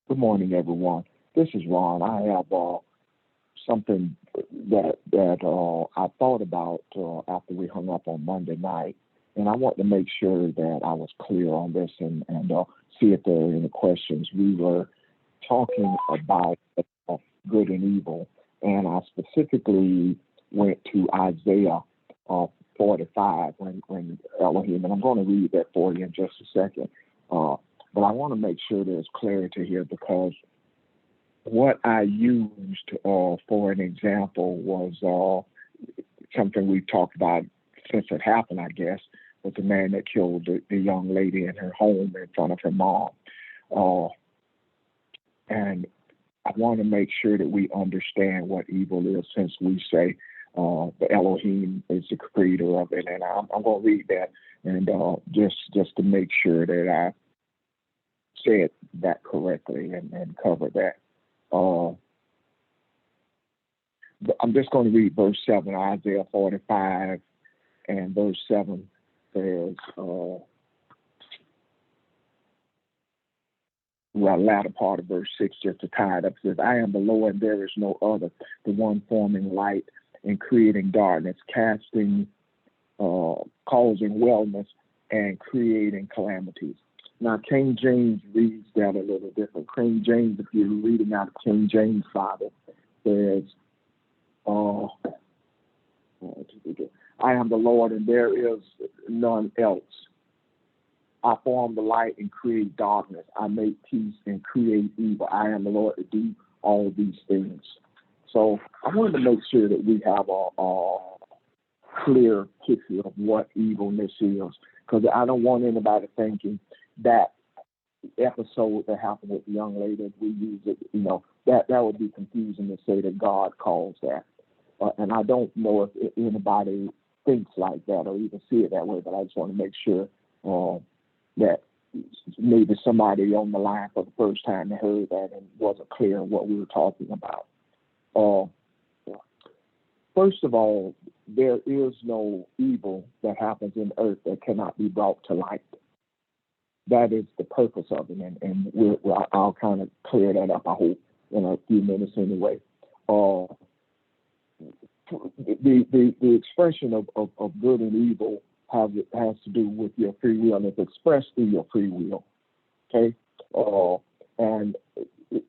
Good morning, everyone. This is Ron. I have something that I thought about after we hung up on Monday night, and I want to make sure that I was clear on this and see if there are any questions. We were talking about good and evil, and I specifically went to Isaiah 45 when Elohim, and I'm going to read that for you in just a second. Uh, but I want to make sure there's clarity here because what I used for an example was something we talked about since it happened, I guess, with the man that killed the young lady in her home in front of her mom. Uh, and I want to make sure that we understand what evil is since we say the Elohim is the creator of it. And I'm going to read that and just to make sure that I said that correctly and cover that. Uh, I'm just going to read verse 7, Isaiah 45, and verse 7 says, latter part of verse 6, just to tie it up, says, I am the Lord, and there is no other, the one forming light and creating darkness, causing wellness and creating calamities. Now, King James reads that a little different. King James, if you're reading out of King James Bible, says, uh, I am the Lord and there is none else. I form the light and create darkness. I make peace and create evil. I am the Lord to do all these things. So I wanted to make sure that we have a clear picture of what evilness is, because I don't want anybody thinking that episode that happened with the young lady, we use it, that would be confusing to say that God calls that. And I don't know if anybody thinks like that or even see it that way, but I just want to make sure that maybe somebody on the line for the first time heard that and wasn't clear what we were talking about. Uh, First of all, there is no evil that happens in earth that cannot be brought to light. That is the purpose of it, and I'll kind of clear that up, I hope, in a few minutes anyway. Uh, the expression of good and evil has to do with your free will, and it's expressed through your free will. Okay, and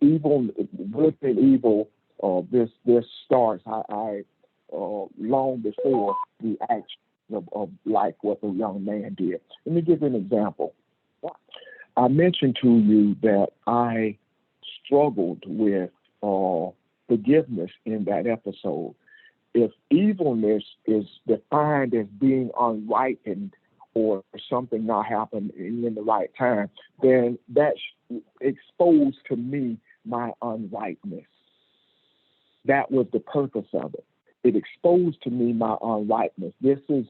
evil, good and evil. This starts. I long before the action of like what the young man did. Let me give you an example. I mentioned to you that I struggled with forgiveness in that episode. If evilness is defined as being unrightened or something not happened in the right time, then that's exposed to me my unrightness. That was the purpose of it. It exposed to me my unrightness. This is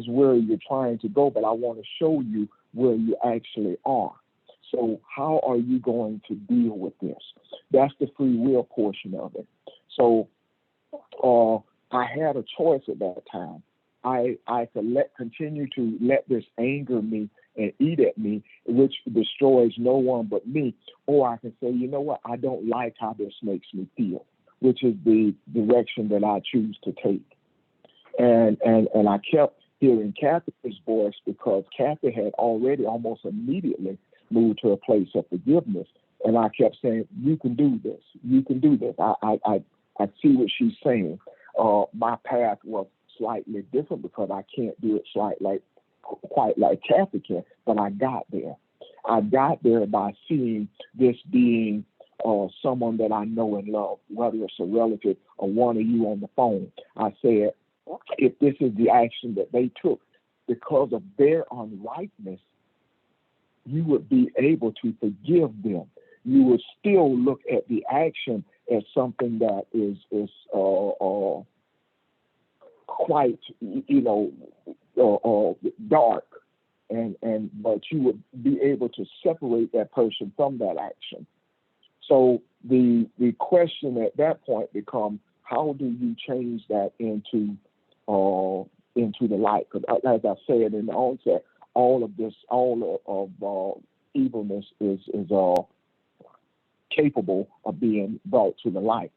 where you're trying to go, but I want to show you where you actually are. So how are you going to deal with this? That's the free will portion of it. So I had a choice at that time. I could continue to let this anger me and eat at me, which destroys no one but me, or I can say, you know what, I don't like how this makes me feel, which is the direction that I choose to take. And I kept hearing Kathy's voice because Kathy had already almost immediately moved to a place of forgiveness. And I kept saying, you can do this. You can do this. I see what she's saying. My path was slightly different because I can't do it quite like Kathy can, but I got there. I got there by seeing this being someone that I know and love, whether it's a relative or one of you on the phone. I said, if this is the action that they took because of their unrightness, you would be able to forgive them. You would still look at the action as something that is quite, dark, but you would be able to separate that person from that action. So the question at that point becomes, how do you change that into the light? Because as I said in the onset, all of evilness is capable of being brought to the light.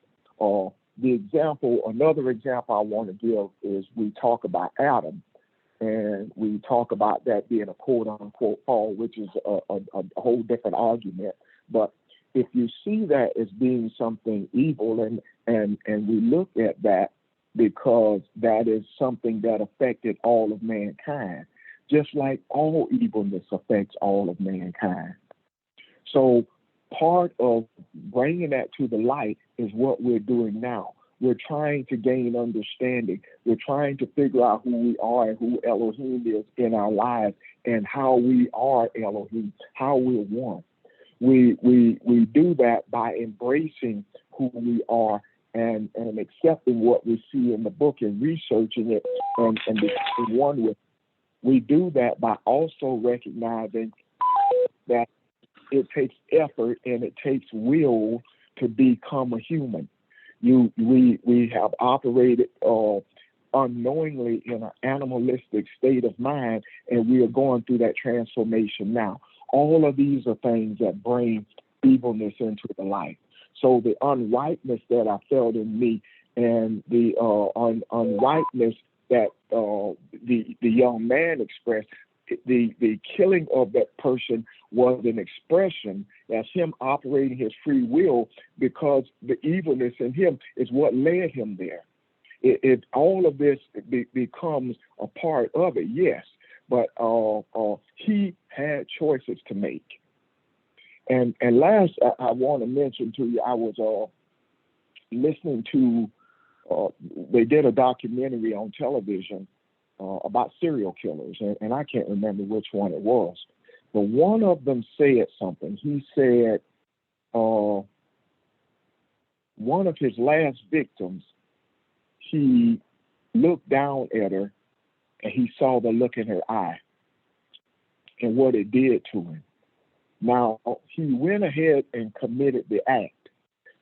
Another example I want to give is we talk about Adam, and we talk about that being a quote unquote fall, which is a whole different argument. But if you see that as being something evil, and we look at that because that is something that affected all of mankind, just like all evilness affects all of mankind. So part of bringing that to the light is what we're doing now. We're trying to gain understanding. We're trying to figure out who we are and who Elohim is in our lives and how we are Elohim, how we're one. We do that by embracing who we are and accepting what we see in the book and researching it and becoming one with it. We do that by also recognizing that it takes effort and it takes will to become a human. We have operated unknowingly in an animalistic state of mind, and we are going through that transformation now. All of these are things that bring evilness into the light. So the unrightness that I felt in me and the unrightness that the young man expressed, the killing of that person was an expression. That's him operating his free will, because the evilness in him is what led him there. All of this becomes a part of it, yes, but he had choices to make. And last, I want to mention to you, I was listening to, they did a documentary on television about serial killers, and I can't remember which one it was. But one of them said something. He said one of his last victims, he looked down at her and he saw the look in her eye and what it did to him. Now, he went ahead and committed the act,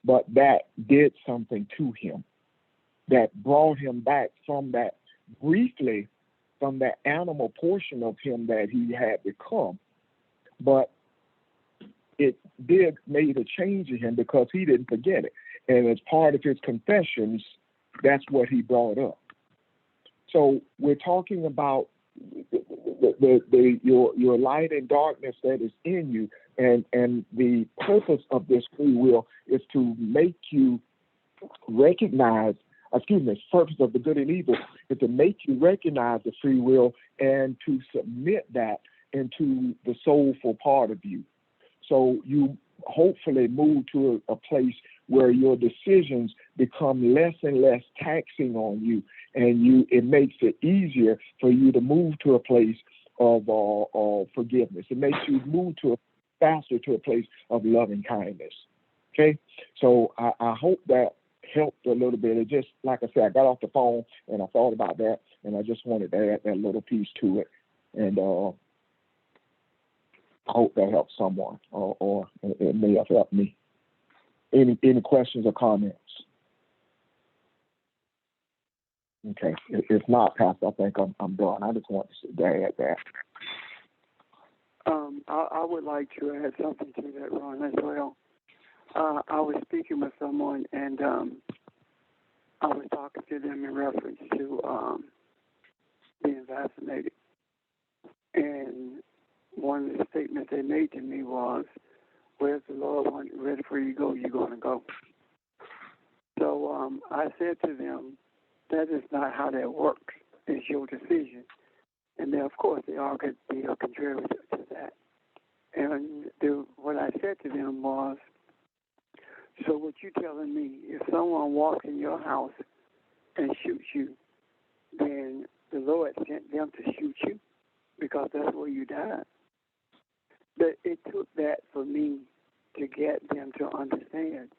but that did something to him that brought him back from that, briefly, from that animal portion of him that he had become. But it did made a change in him because he didn't forget it. And as part of his confessions, that's what he brought up. So we're talking about your light and darkness that is in you, and the purpose of this free will is to make you recognize, the purpose of the good and evil is to make you recognize the free will and to submit that into the soulful part of you. So you hopefully move to a place where your decisions become less and less taxing on you, and it makes it easier for you to move to a place of forgiveness. It makes you move faster to a place of loving kindness. Okay, so I hope that helped a little bit. It just, like I said, I got off the phone and I thought about that, and I just wanted to add that little piece to it, and I hope that helps someone, or it may have helped me. Any questions or comments? Okay, if not, Pastor, I think I'm done. I just want to add that. I would like to add something to that, Ron, as well. I was speaking with someone, and I was talking to them in reference to being vaccinated. And one of the statements they made to me was, where's the Lord ready for you to go, you're going to go. So I said to them, that is not how that works. It's your decision. And then, of course, they are contrary to that. And what I said to them was, so what you telling me, if someone walks in your house and shoots you, then the Lord sent them to shoot you because that's where you died. But it took that for me to get them to understand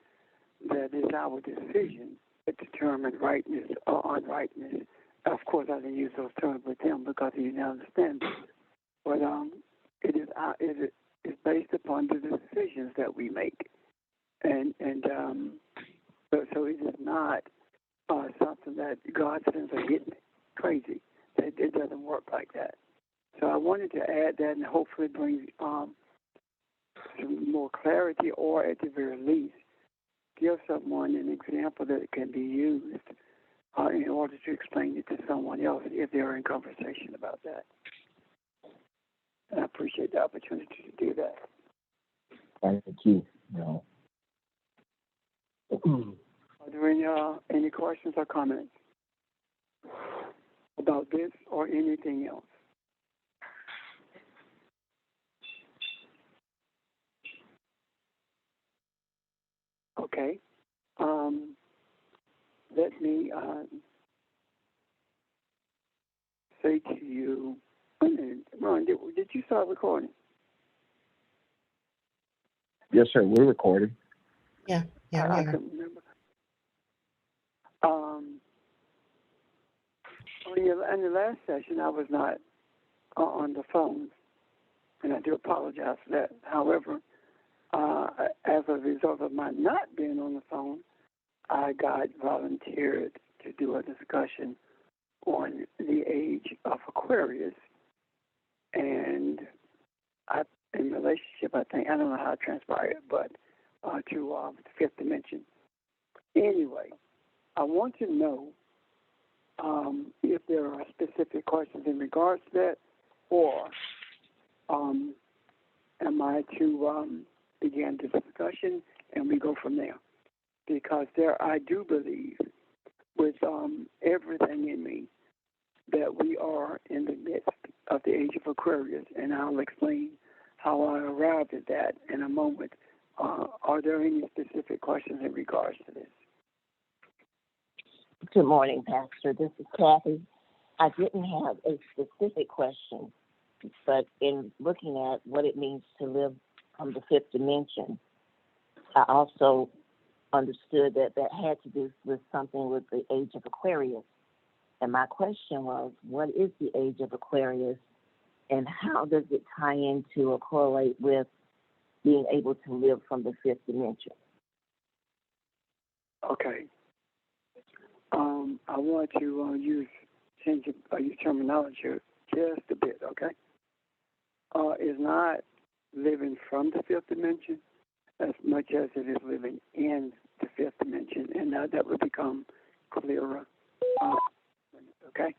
that it's our decision to determine rightness or unrightness. Of course, I didn't use those terms with them because he didn't understand it. But it's based upon the decisions that we make. So it is not something that God sends a hit crazy. It doesn't work like that. So I wanted to add that and hopefully bring some more clarity, or at the very least, give someone an example that can be used in order to explain it to someone else if they're in conversation about that. And I appreciate the opportunity to do that. Thank you. No. Are there any questions or comments about this or anything else? Okay. Let me say to you, Ron, did you start recording? Yes, sir. We're recording. Yeah, we I are. couldn't remember. In the last session, I was not on the phone, and I do apologize for that. However, as a result of my not being on the phone, I got volunteered to do a discussion on the Age of Aquarius, and in relationship, I don't know how it transpired, but to the fifth dimension. Anyway, I want to know if there are specific questions in regards to that, or am I to begin the discussion and we go from there? Because I do believe, with everything in me, that we are in the midst of the Age of Aquarius, and I'll explain how I arrived at that in a moment. Are there any specific questions in regards to this? Good morning, Pastor. This is Kathy. I didn't have a specific question, but in looking at what it means to live from the fifth dimension, I also understood that had to do with something with the Age of Aquarius. And my question was, what is the Age of Aquarius, and how does it tie into or correlate with being able to live from the fifth dimension? Okay. I want to change your terminology just a bit, okay? It's not living from the fifth dimension as much as it is living in the fifth dimension, and now that would become clearer. Okay?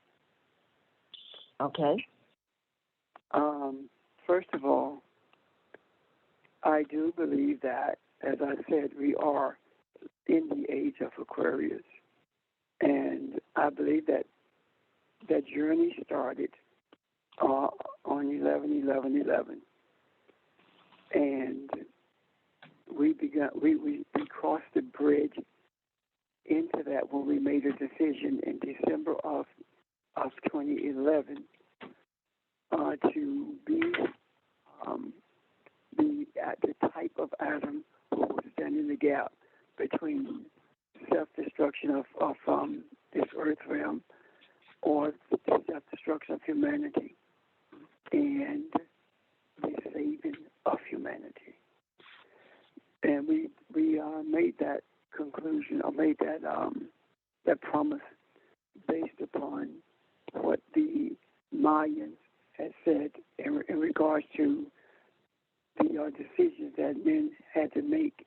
Okay. First of all, I do believe that, as I said, we are in the Age of Aquarius. And I believe that journey started on 11/11/11, and we crossed the bridge into that when we made a decision in December of 2011 to be the type of atom who would stand in the gap between self-destruction of this earth realm, or the self-destruction of humanity, and the saving of humanity. And we made that conclusion, or made that promise based upon what the Mayans had said in regards to the decisions that men had to make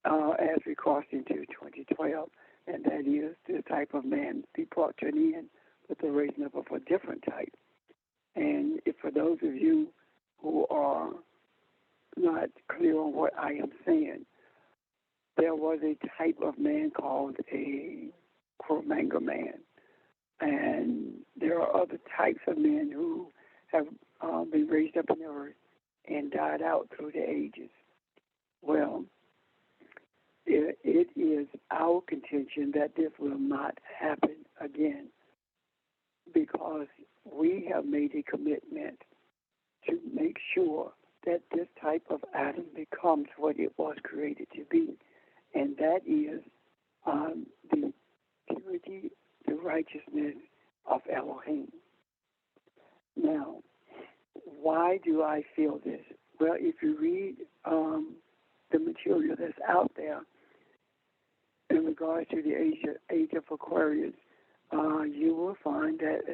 as we crossed into 2012, and that is the type of man be brought to an end with the raising up of a different type. And if for those of you who are not clear on what I am saying, there was a type of man called a Cro-Magnon man, and there are other types of men who have been raised up in the earth and died out through the ages. Well, it is our contention that this will not happen again, because we have made a commitment to make sure that this type of atom becomes what it was created to be, and that is the purity, the righteousness of Elohim. Now, why do I feel this? Well, if you read the material that's out there in regards to the Age of Aquarius, you will find that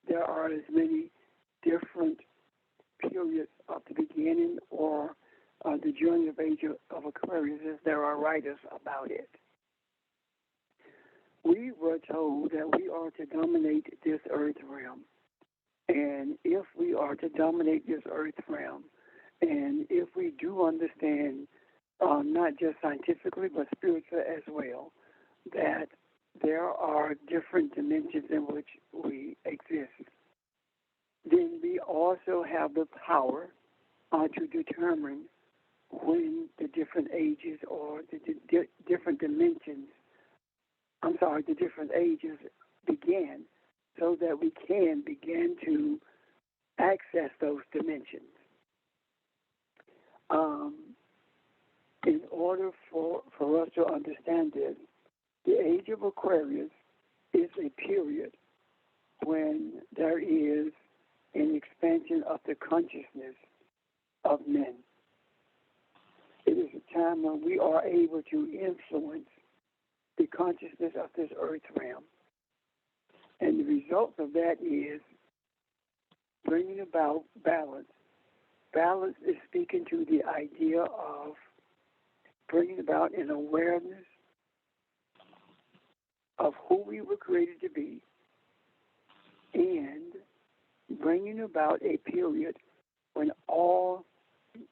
there are as many different period of the beginning or the journey of Age of Aquarius, as there are writers about it. We were told that we are to dominate this earth realm. And if we are to dominate this earth realm, and if we do understand, not just scientifically, but spiritually as well, that there are different dimensions in which we exist, then we also have the power to determine when the different ages or the different dimensions, the different ages began, so that we can begin to access those dimensions. In order for us to understand this, the Age of Aquarius is a period when there is an expansion of the consciousness of men. It is a time when we are able to influence the consciousness of this earth realm. And the result of that is bringing about balance. Balance is speaking to the idea of bringing about an awareness of who we were created to be and bringing about a period when all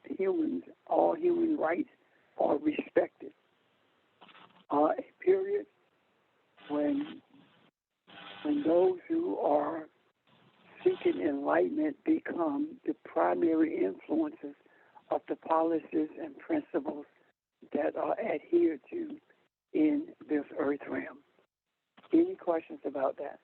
human rights are respected. A period when those who are seeking enlightenment become the primary influences of the policies and principles that are adhered to in this earth realm. Any questions about that?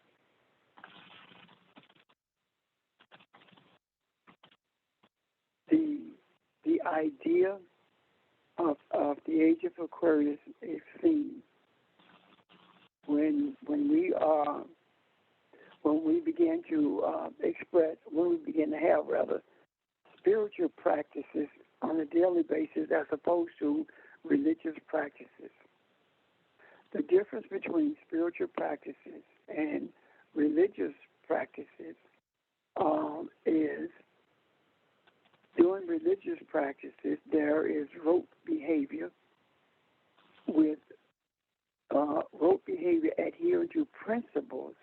The idea of the Age of Aquarius is seen when we begin to have spiritual practices on a daily basis as opposed to religious practices. The difference between spiritual practices and religious practices is during religious practices there is rote behavior adhering to principles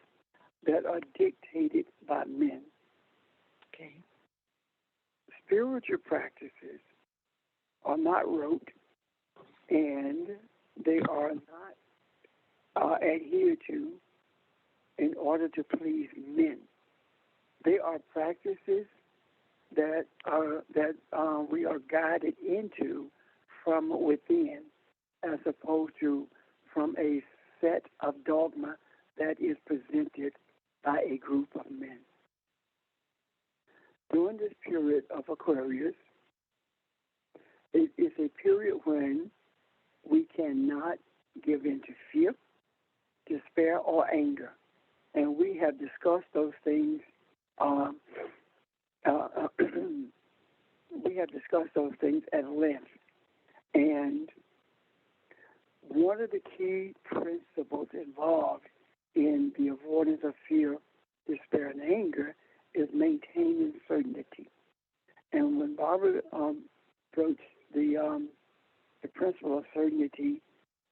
that are dictated by men. Okay. Spiritual practices are not rote, and they are not adhered to in order to please men. They are practices that we are guided into from within, as opposed to from a set of dogma that is presented by a group of men. During this period of Aquarius, it is a period when we cannot give in to fear, despair, or anger. And we have discussed those things. We have discussed those things at length. And one of the key principles involved in the avoidance of fear, despair, and anger is maintaining certainty. And when Barbara broached the principle of certainty,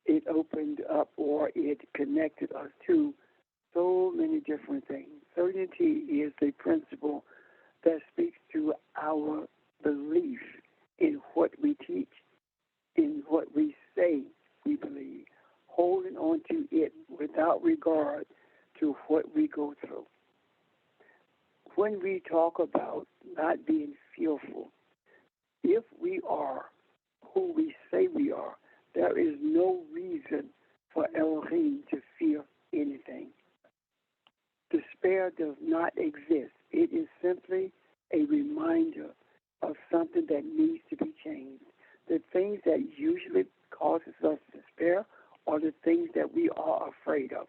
it opened up, or it connected us to so many different things. Certainty is a principle that speaks to our belief in what we teach, in what we say we believe, holding on to it without regard to what we go through. When we talk about not being fearful, if we are who we say we are, there is no reason for Elohim to fear anything. Despair does not exist. It is simply a reminder of something that needs to be changed. The things that usually causes us despair are the things that we are afraid of.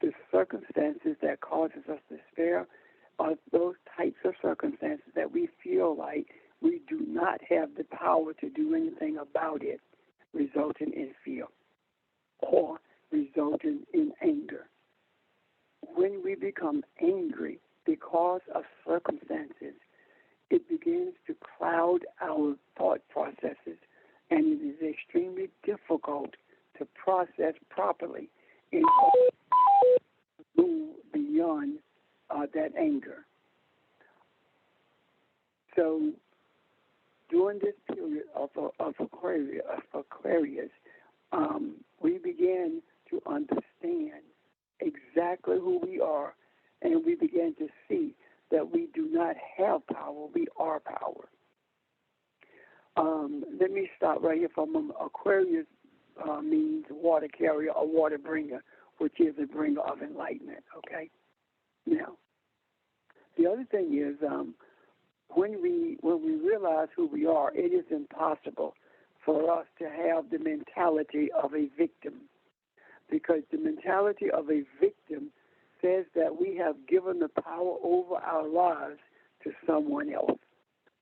The circumstances that causes us despair are those types of circumstances that we feel like we do not have the power to do anything about it, resulting in fear or resulting in anger. When we become angry because of circumstances, it begins properly in order to move beyond that anger. So during this period of Aquarius, we began to understand exactly who we are, and we began to see that we do not have power, we are power. Let me stop right here. From Aquarius means water carrier or water bringer, which is a bringer of enlightenment, okay? Now, the other thing is when we realize who we are, it is impossible for us to have the mentality of a victim, because the mentality of a victim says that we have given the power over our lives to someone else.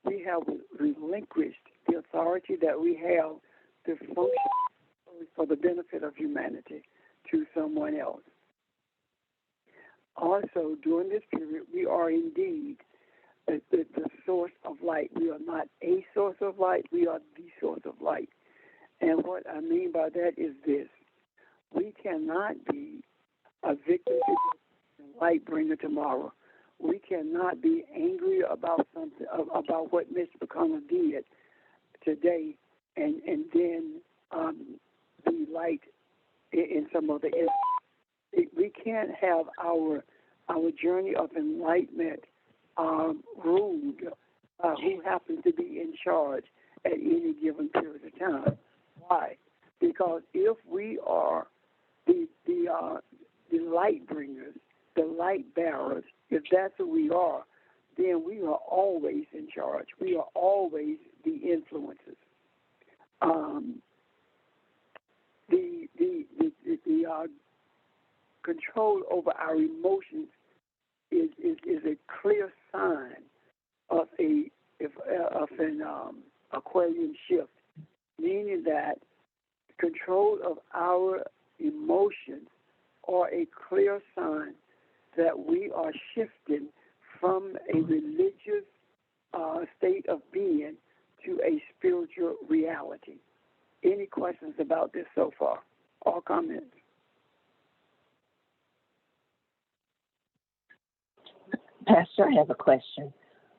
We have relinquished the authority that we have to function for the benefit of humanity to someone else. Also, during this period, we are indeed the source of light. We are not a source of light, we are the source of light. And what I mean by that is this: we cannot be a victim to light bringer tomorrow. We cannot be angry about something, about what Mr. McConnell did today, and then be light in some other area. We can't have our journey of enlightenment ruled who happens to be in charge at any given period of time. Why? Because if we are the light bringers, the light bearers, if that's who we are, then we are always in charge. We are always the influencers. The control over our emotions is a clear sign of an Aquarian shift, meaning that control of our emotions are a clear sign that we are shifting from a religious state of being to a spiritual reality. Any questions about this so far? Or comments? Pastor, I have a question.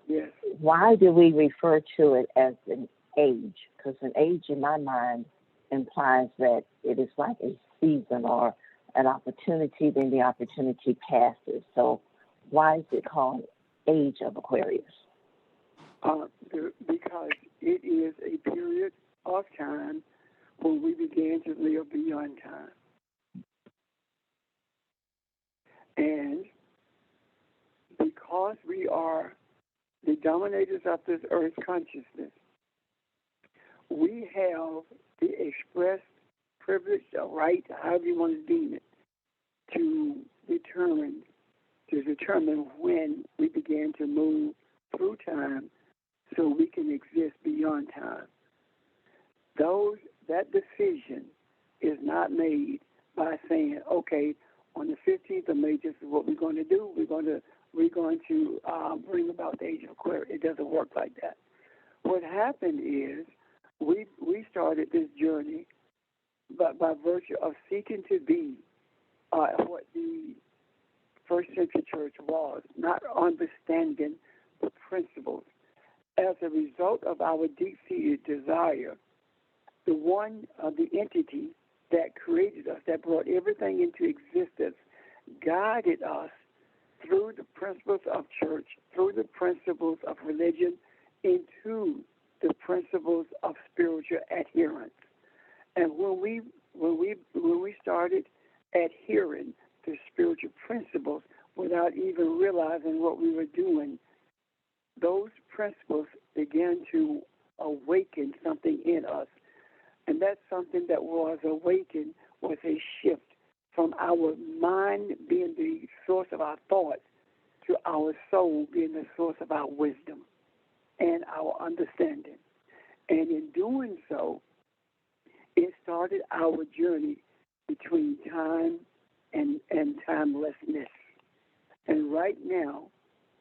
Yes. Why do we refer to it as an age? Because an age, in my mind, implies that it is like a season or an opportunity, then the opportunity passes. So why is it called Age of Aquarius? Because it is a period of time when we began to live beyond time. And because we are the dominators of this earth consciousness, we have the express privilege, the right, however you want to deem it, to determine when we begin to move through time so we can exist beyond time. That decision is not made by saying, okay, on the 15th of May, this is what we're going to do. We're going to bring about the Age of Aquarius. It doesn't work like that. What happened is we started this journey by virtue of seeking to be what the first century church was, not understanding the principles. As a result of our deep-seated desire, the entity that created us, that brought everything into existence, guided us through the principles of church, through the principles of religion, into the principles of spiritual adherence. And when we started adhering to spiritual principles without even realizing what we were doing, those principles began to awaken something in us. And that something that was awakened was a shift from our mind being the source of our thoughts to our soul being the source of our wisdom and our understanding. And in doing so, it started our journey between time and timelessness. And right now,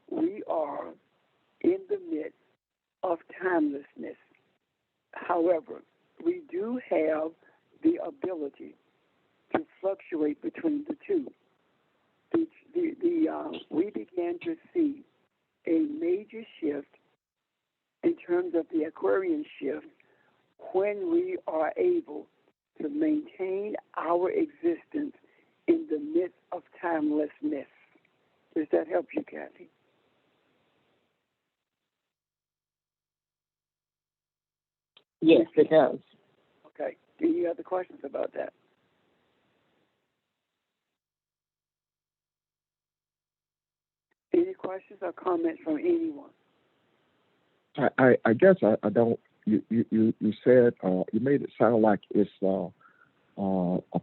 we are in the midst of timelessness. However, we do have the ability to fluctuate between the two. We began to see a major shift in terms of the Aquarian shift when we are able to maintain our existence in the midst of timelessness. Does that help you, Kathy? Yes, it does. Okay. Any other questions about that? Any questions or comments from anyone? I guess I don't. You said you made it sound like it's a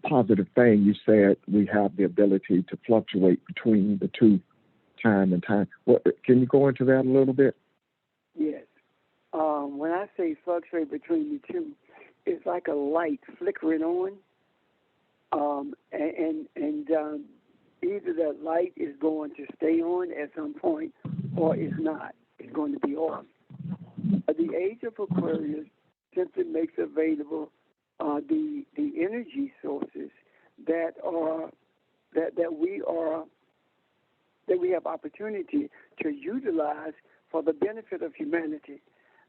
positive thing. You said we have the ability to fluctuate between the two, time and time. What, can you go into that a little bit? Yes. When I say fluctuate between the two, it's like a light flickering on, and either that light is going to stay on at some point, or it's not. It's going to be off. The Age of Aquarius simply makes available the energy sources that we have opportunity to utilize for the benefit of humanity.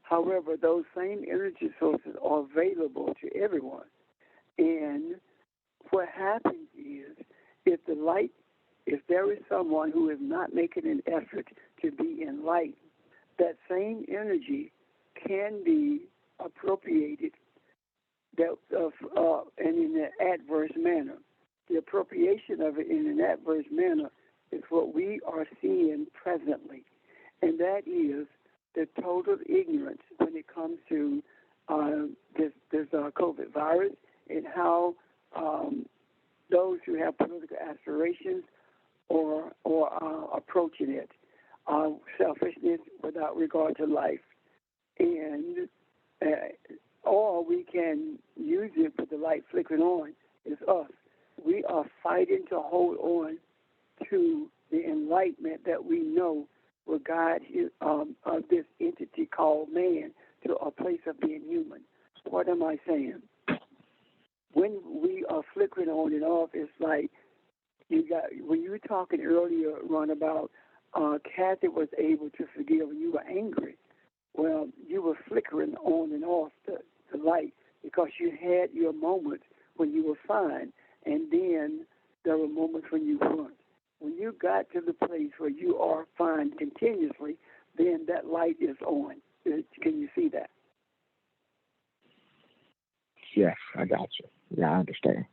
However, those same energy sources are available to everyone. And what happens is, if there is someone who is not making an effort to be enlightened, that same energy can be appropriated and in an adverse manner. The appropriation of it in an adverse manner is what we are seeing presently, and that is the total ignorance when it comes to this COVID virus, and how those who have political aspirations or approaching it, selfishness without regard to life, and or we can use it with the light flickering on is us. We are fighting to hold on to the enlightenment that we know will guide this entity called man to a place of being human. What am I saying? When we are flickering on and off, it's like when you were talking earlier, Ron, about Kathy was able to forgive when you were angry. Well, you were flickering on and off the light because you had your moments when you were fine, and then there were moments when you weren't. When you got to the place where you are fine continuously, then that light is on. Can you see that? Yes, I got you. Yeah, I understand.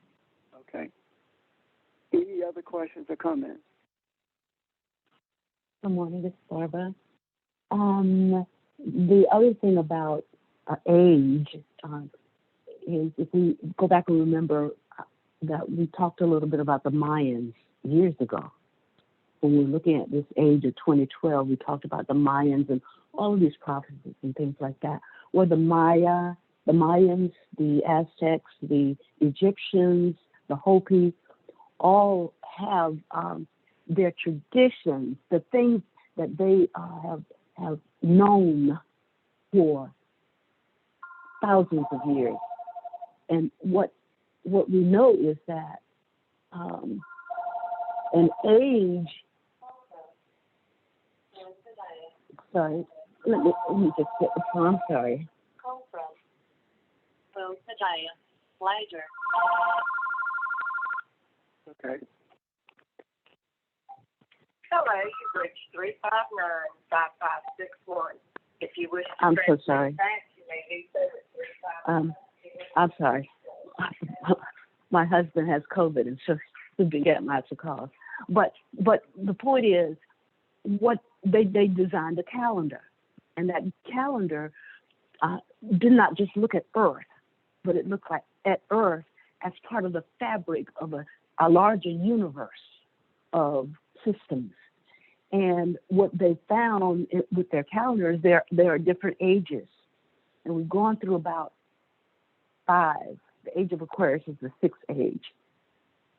Okay. Any other questions or comments? Good morning, this is Barbara. The other thing about age is, if we go back and remember that we talked a little bit about the Mayans years ago. When we were looking at this age of 2012, we talked about the Mayans and all of these prophecies and things like that. Where the Mayans, the Aztecs, the Egyptians, the Hopi, all have their traditions, the things that they have known for thousands of years. And what we know is that an age. Sorry, let me just get the phone. I'm sorry. Call from Sajaya, Liger. Okay. Hello, you've reached 359-5561. If you wish to I'm so transmit sorry. back, you may do so at 359. I'm sorry. My husband has COVID, and so he's been getting lots of calls. But the point is, what they designed a calendar, and that calendar did not just look at Earth, but it looked at Earth as part of the fabric of a larger universe of systems. And what they found with their calendars, there are different ages, and we've gone through about 5. The Age of Aquarius is the 6th age.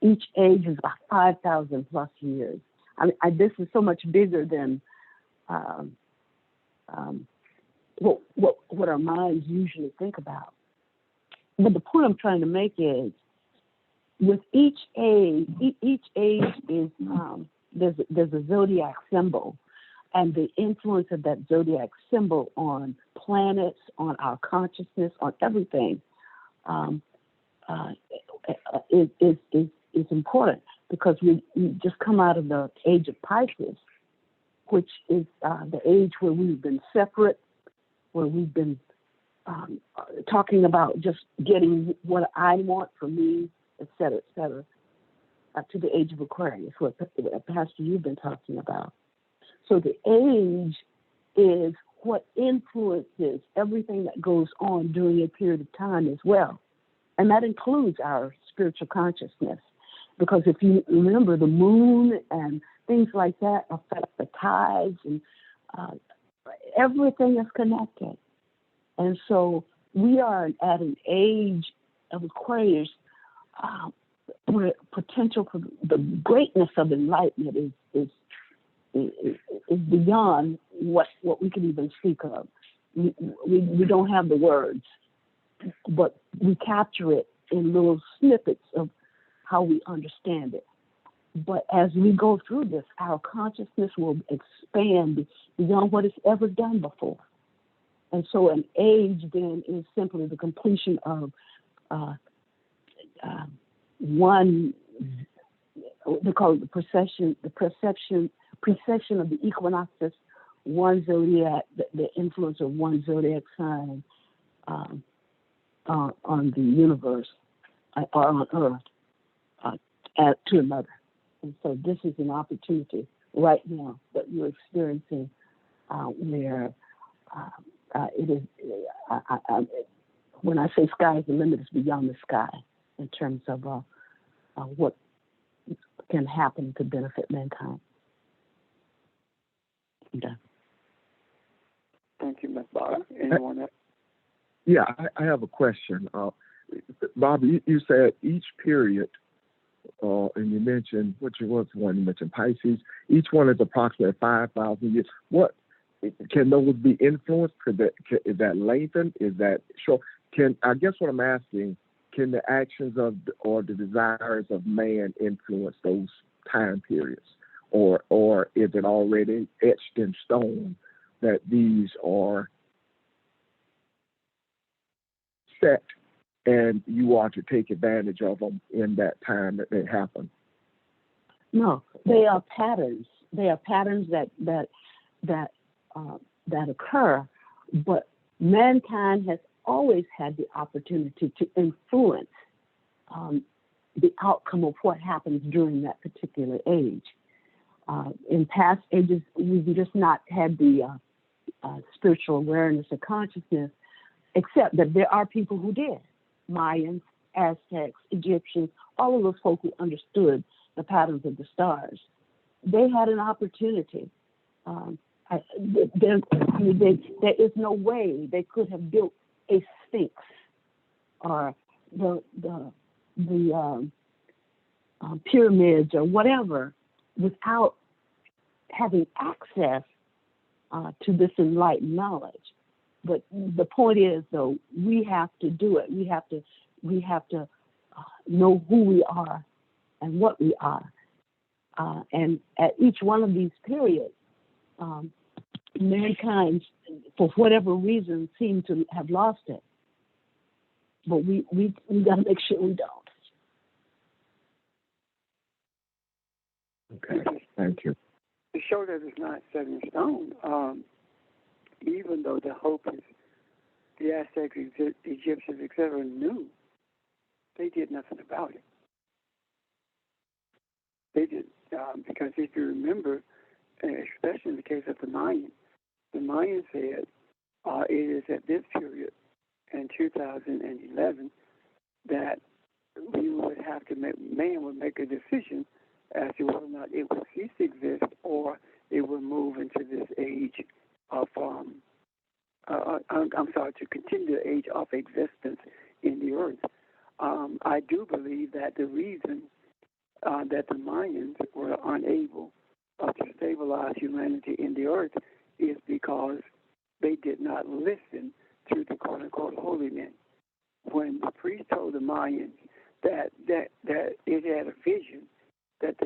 Each age is about 5,000 plus years. This is so much bigger than what our minds usually think about. But the point I'm trying to make is with each age, each age is there's a zodiac symbol, and the influence of that zodiac symbol on planets, on our consciousness, on everything is important, because we just come out of the age of Pisces, which is the age where we've been separate, where we've been talking about just getting what I want for me, et cetera, to the age of Aquarius, what Pastor you've been talking about. So the age is what influences everything that goes on during a period of time as well. And that includes our spiritual consciousness. Because if you remember, the moon and things like that affect the tides, and everything is connected. And so we are at an age of Aquarius where potential for the greatness of enlightenment is beyond what we can even speak of. We don't have the words, but we capture it in little snippets of how we understand it. But as we go through this, our consciousness will expand beyond what it's ever done before. And so an age then is simply the completion of one, they call it the precession of the equinoxes, one zodiac, the influence of one zodiac sign on the universe or on Earth to another. And so this is an opportunity right now that you're experiencing where it is, when I say sky is the limit, it's beyond the sky in terms of what can happen to benefit mankind. Okay. Thank you, Ms. Bobby. Anyone else? Yeah, I have a question. Bobby, you said each period, and you mentioned, which was one you mentioned, Pisces, each one is approximately 5,000 years. What can those be influenced? Is that lengthened? Is that short? I guess what I'm asking, can the actions of or the desires of man influence those time periods? Or is it already etched in stone that these are set and you are to take advantage of them in that time that they happen? No, they are patterns. They are patterns that occur, but mankind has always had the opportunity to influence the outcome of what happens during that particular age. In past ages, we've just not had the spiritual awareness or consciousness, except that there are people who did. Mayans, Aztecs, Egyptians, all of those folk who understood the patterns of the stars. They had an opportunity. There is no way they could have built a sphinx or the pyramids or whatever without having access to this enlightened knowledge. But the point is, though, we have to do it. We have to know who we are and what we are. And at each one of these periods, mankind, for whatever reason, seem to have lost it. But we got to make sure we don't. Okay, thank you. To show that it's not set in stone, even though the hope is the Aztecs, Egyptians, etc., knew, they did nothing about it. They did, because if you remember, especially in the case of the Mayans said it is at this period in 2011 that we would have to man would make a decision as to whether or not it would cease to exist or it would move into this age of, to continue the age of existence in the earth. I do believe that the reason that the Mayans were unable to stabilize humanity in the earth is because they did not listen to the quote-unquote holy men. When the priest told the Mayans that it had a vision that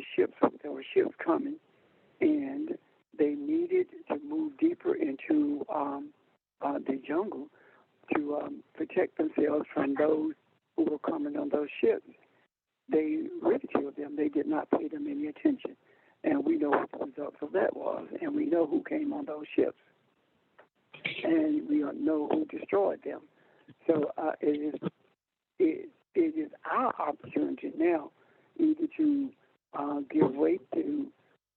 there were ships coming, and they needed to move deeper into the jungle to protect themselves from those who were coming on those ships. They ridiculed them. They did not pay them any attention. And we know what the results of that was. And we know who came on those ships. And we know who destroyed them. So it is our opportunity now either to give weight to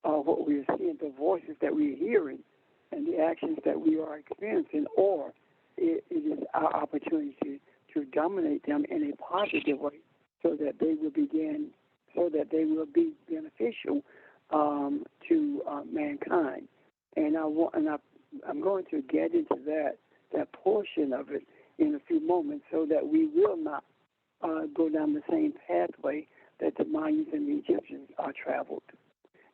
what we are seeing, the voices that we are hearing, and the actions that we are experiencing, or it is our opportunity to dominate them in a positive way, so that they will be beneficial to mankind. And I'm going to get into that portion of it in a few moments, so that we will not go down the same pathway that the Mayans and the Egyptians traveled.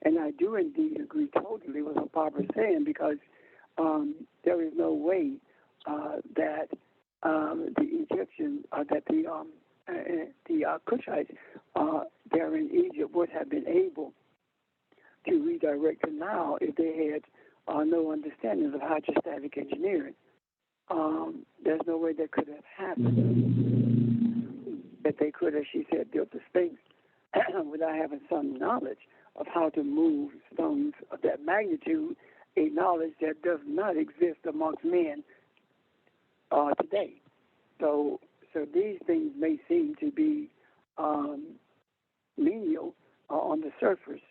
And I do indeed agree totally with what Barbara's saying, because there is no way that the Egyptians, that the Cushites there in Egypt would have been able to redirect the Nile if they had no understanding of hydrostatic engineering. There's no way that could have happened. That they could, as she said, build the Sphinx without having some knowledge of how to move stones of that magnitude, a knowledge that does not exist amongst men today. So these things may seem to be menial on the surface,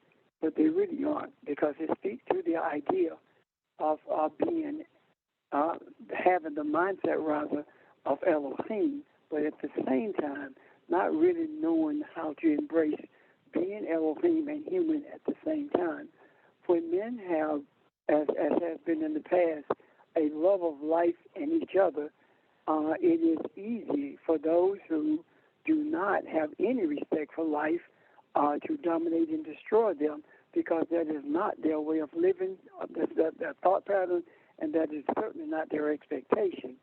but they really aren't, because it speaks to the idea of being, having the mindset rather of Elohim, but at the same time not really knowing how to embrace being Elohim and human at the same time. When men have, as has been in the past, a love of life and each other, it is easy for those who do not have any respect for life to dominate and destroy them, because that is not their way of living, their thought pattern, and that is certainly not their expectation.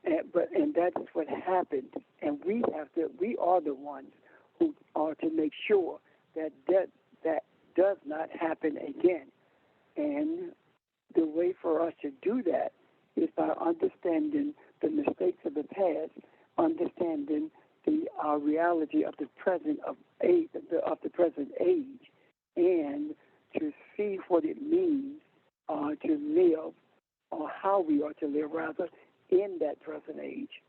And that is what happened. And we are the ones who are to make sure that does not happen again. And the way for us to do that is by understanding the mistakes of the past, understanding the reality of the present age, and to see what it means to live, or how we are to live, rather, in that present age.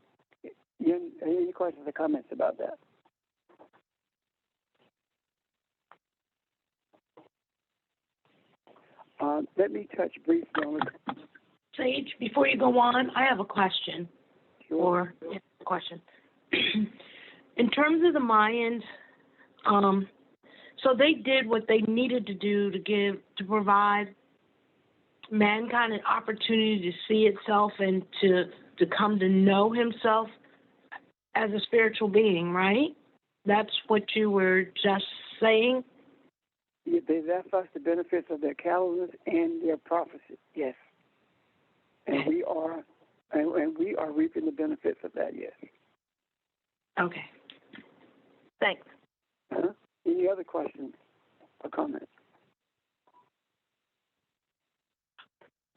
Any questions or comments about that? Let me touch briefly on it. Sage, before you go on, I have a question. Sure. In terms of the Mayans, so they did what they needed to do to provide mankind an opportunity to see itself and to come to know himself as a spiritual being, right? That's what you were just saying? Yeah, they left us the benefits of their calendars and their prophecy, yes. And we are reaping the benefits of that, yes. Okay. Thanks. Any other questions or comments?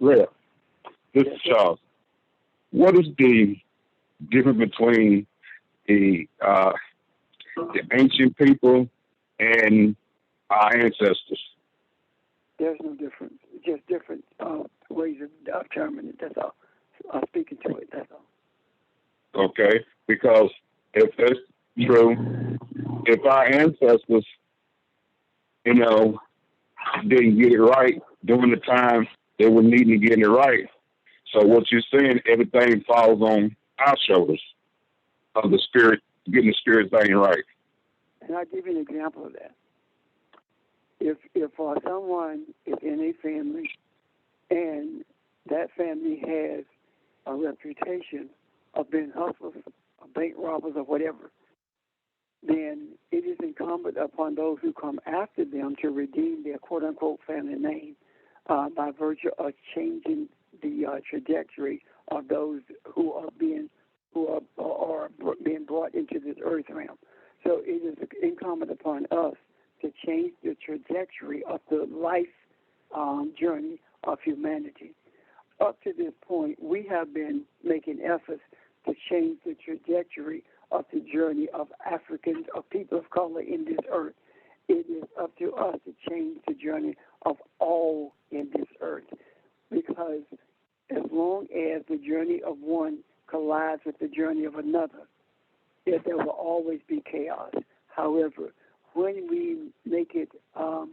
Rev, this is Charles. What is the difference between the ancient people and our ancestors? There's no difference. Just different ways of terming it. That's all. Speaking to it. That's all. Okay, because if that's true, if our ancestors, didn't get it right during the time they were needing to get it right, so what you're saying, everything falls on our shoulders of the spirit, getting the spirit thing right. And I'll give you an example of that. If someone is in a family and that family has a reputation of being hustlers, or bank robbers, or whatever, then it is incumbent upon those who come after them to redeem their quote-unquote family name by virtue of changing the trajectory of those who are being brought into this earth realm. So it is incumbent upon us to change the trajectory of the life journey of humanity. Up to this point, we have been making efforts to change the trajectory of the journey of Africans, of people of color in this earth. It is up to us to change the journey of all in this earth, because as long as the journey of one collides with the journey of another, there will always be chaos. However, when we make it our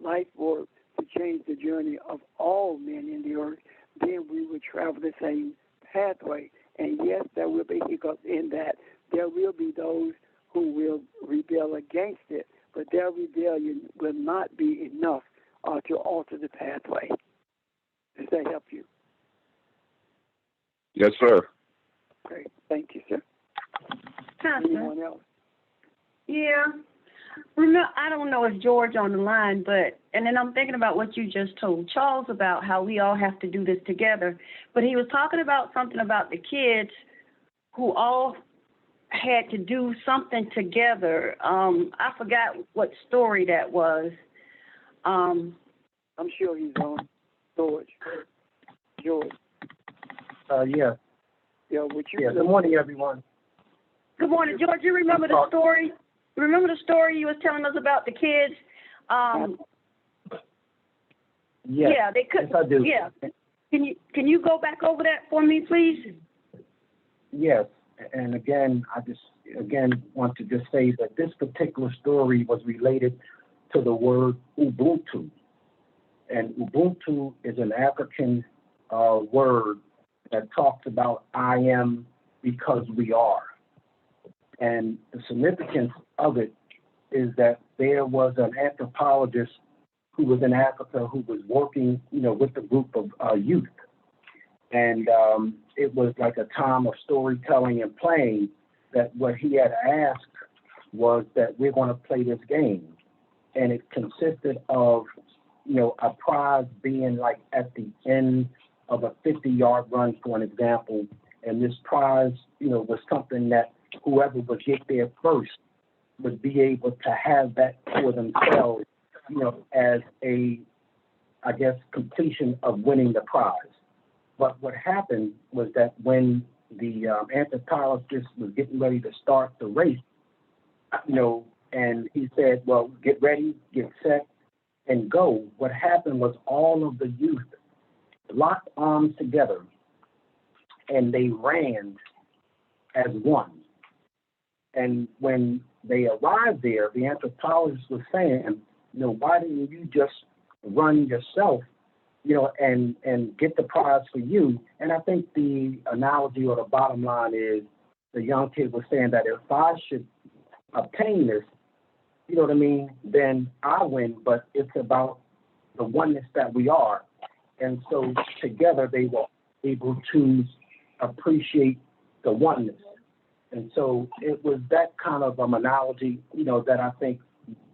life work to change the journey of all men in the earth, then we will travel the same pathway. And yes, there will be hiccups in that. There will be those who will rebel against it, but their rebellion will not be enough to alter the pathway. Does that help you? Yes, sir. Great. Thank you, sir. Anyone else? Yeah. I don't know if George on the line, and then I'm thinking about what you just told Charles about how we all have to do this together. But he was talking about something about the kids who all had to do something together. I forgot what story that was. I'm sure he's on. George. Yeah. Yeah, good morning, everyone. Good morning, George. You remember the story? Remember the story you was telling us about the kids? Yes. Yeah, they could. Yes, I do. Yeah. Can you go back over that for me, please? Yes. And again, I just want to just say that this particular story was related to the word Ubuntu. And Ubuntu is an African word that talks about I am because we are. And the significance of it is that there was an anthropologist who was in Africa who was working, with a group of youth. And it was like a time of storytelling and playing, that what he had asked was that we're going to play this game. And it consisted of, a prize being like at the end of a 50-yard run, for an example. And this prize, was something that whoever would get there first would be able to have that for themselves, as a, completion of winning the prize. But what happened was that when the anthropologist was getting ready to start the race, and he said, well, get ready, get set, and go. What happened was all of the youth locked arms together, and they ran as one. And when they arrived there, the anthropologist was saying, why didn't you just run yourself, and get the prize for you? And I think the analogy or the bottom line is the young kid was saying that if I should obtain this, then I win, but it's about the oneness that we are. And so together they were able to appreciate the oneness. And so it was that kind of analogy, that I think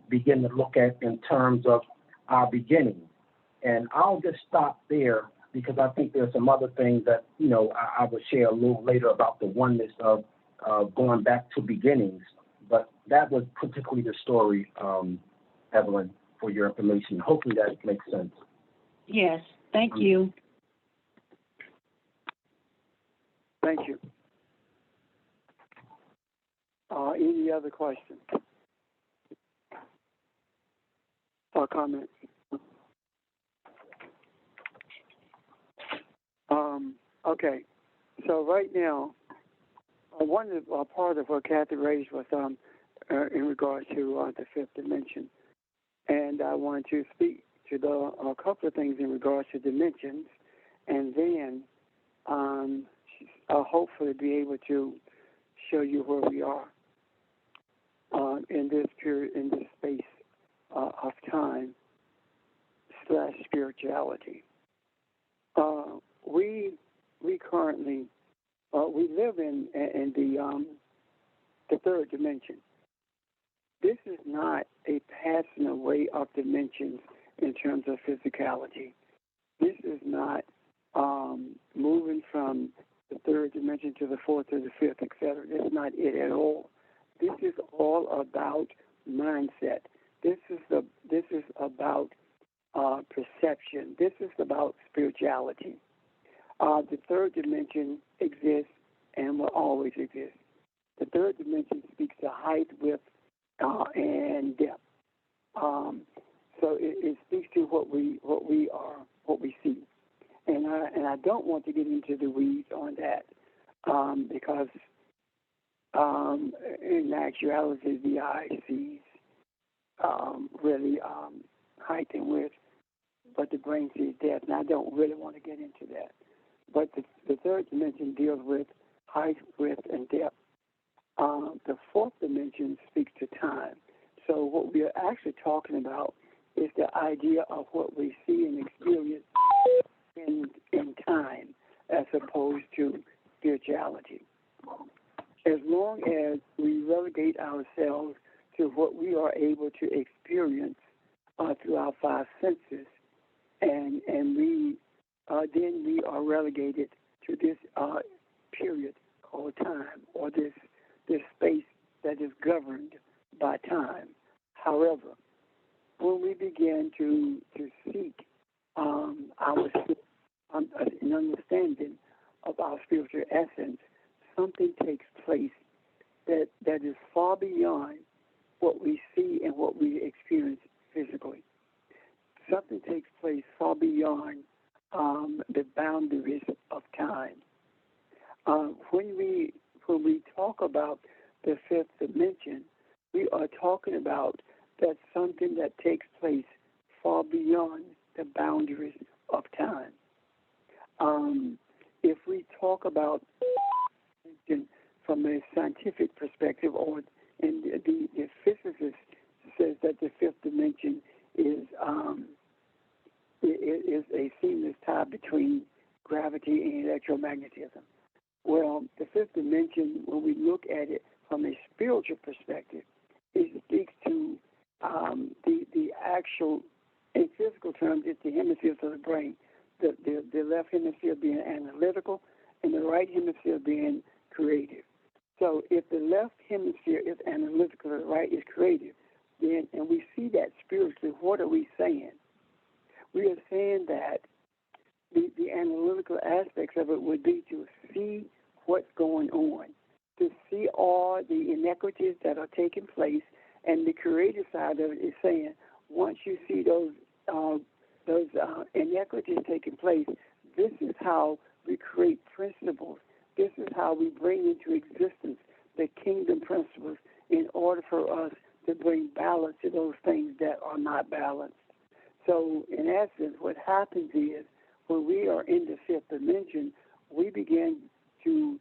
begin to look at in terms of our beginning. And I'll just stop there because I think there's some other things that, I will share a little later about the oneness of going back to beginnings. But that was particularly the story, Evelyn, for your information. Hopefully that makes sense. Yes, thank you. Thank you. Any other questions or comments? Okay. So right now, one of part of what Kathy raised was in regards to the fifth dimension, and I want to speak to a couple of things in regards to dimensions, and then I'll hopefully be able to show you where we are in this period, in this space of time / spirituality. We currently we live in the third dimension. This is not a passing away of dimensions in terms of physicality. This is not moving from the third dimension to the fourth or the fifth, etc. That's not it at all. This is all about mindset. This is about perception. This is about spirituality. The third dimension exists and will always exist. The third dimension speaks to height, width, and depth. So it speaks to what we are, what we see. And I don't want to get into the weeds on that because in actuality the eye sees really height and width, but the brain sees depth. And I don't really want to get into that. But the third dimension deals with height, width, and depth. The fourth dimension speaks to time. So what we are actually talking about is the idea of what we see and experience in time as opposed to spirituality. As long as we relegate ourselves to what we are able to experience through our five senses, and we then we are relegated to this period called time, or this space that is governed by time. However, when we begin to seek an understanding of our spiritual essence, something takes place that is far beyond what we see and what we experience physically. Something takes place far beyond the boundaries of time. When we talk about the fifth dimension, we are talking about that something that takes place far beyond the boundaries of time. If we talk about from a scientific perspective, or the physicist says that the fifth dimension is a seamless tie between gravity and electromagnetism. Well, the fifth dimension, when we look at it from a spiritual perspective, it speaks to the actual, in physical terms, it's the hemispheres of the brain. The left hemisphere being analytical and the right hemisphere being creative. So if the left hemisphere is analytical, the right is creative, then, and we see that spiritually, what are we saying? We are saying that the analytical aspects of it would be to see what's going on, to see all the inequities that are taking place, and the creative side of it is saying, once you see those inequities taking place, this is how we create principles. This is how we bring into existence the kingdom principles in order for us to bring balance to those things that are not balanced. So, in essence, what happens is when we are in the fifth dimension, we begin to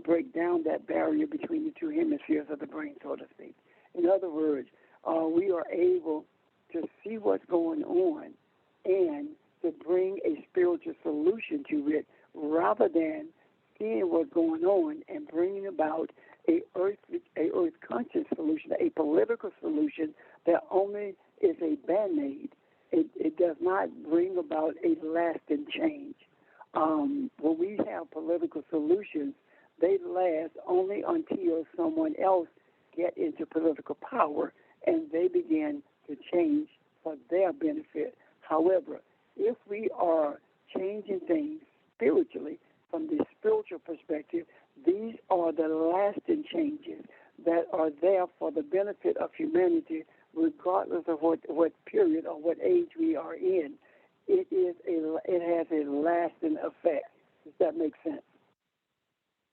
break down that barrier between the two hemispheres of the brain, so to speak. In other words, we are able to see what's going on and to bring a spiritual solution to it, rather than seeing what's going on and bringing about a earth conscious solution, a political solution that only is a band-aid. It does not bring about a lasting change. When we have political solutions, they last only until someone else get into political power and they begin to change for their benefit. However, if we are changing things spiritually, from the spiritual perspective, these are the lasting changes that are there for the benefit of humanity, regardless of what period or what age we are in. It has a lasting effect. Does that make sense?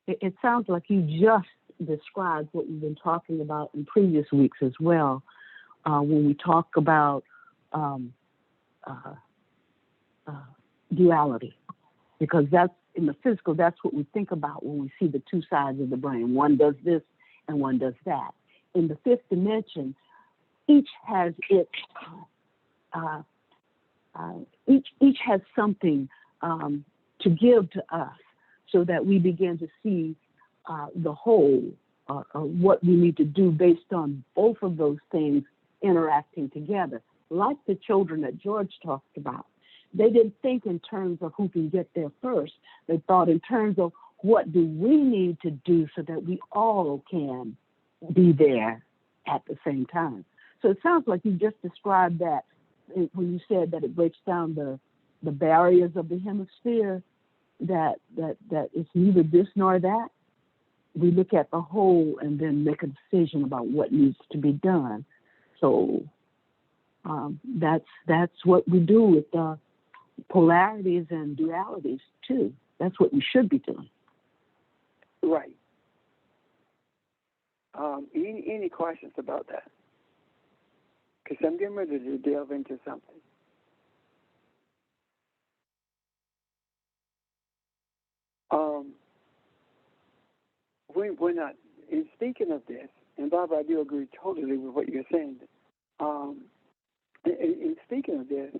It sounds like you just described what we've been talking about in previous weeks as well, when we talk about duality, because that's in the physical, that's what we think about when we see the two sides of the brain. One does this and one does that. In the fifth dimension, each has its each has something to give to us, so that we begin to see the whole, what we need to do based on both of those things interacting together. Like the children that George talked about, they didn't think in terms of who can get there first. They thought in terms of what do we need to do so that we all can be there at the same time. So it sounds like you just described that when you said that it breaks down the barriers of the hemisphere, that it's neither this nor that. We look at the whole and then make a decision about what needs to be done. So that's what we do with polarities and dualities too. That's what we should be doing. Right. Any questions about that? Because I'm getting ready to delve into something. We're not, in speaking of this, and Barbara, I do agree totally with what you're saying. In speaking of this,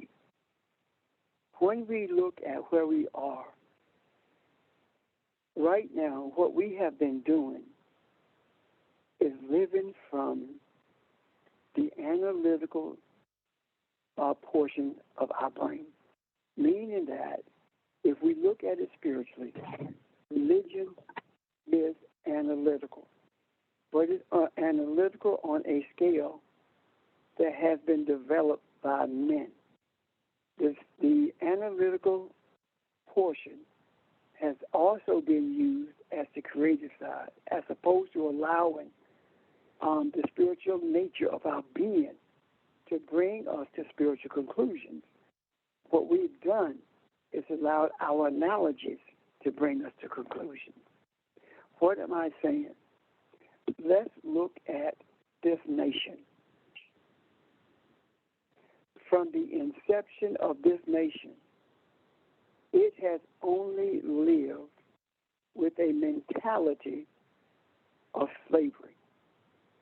when we look at where we are, right now, what we have been doing is living from the analytical portion of our brain, meaning that if we look at it spiritually, religion is analytical, but it's analytical on a scale that has been developed by men. The analytical portion has also been used as the creative side, as opposed to allowing the spiritual nature of our being to bring us to spiritual conclusions. What we've done is allowed our analogies to bring us to conclusions. What am I saying? Let's look at this nation. From the inception of this nation, it has only lived with a mentality of slavery.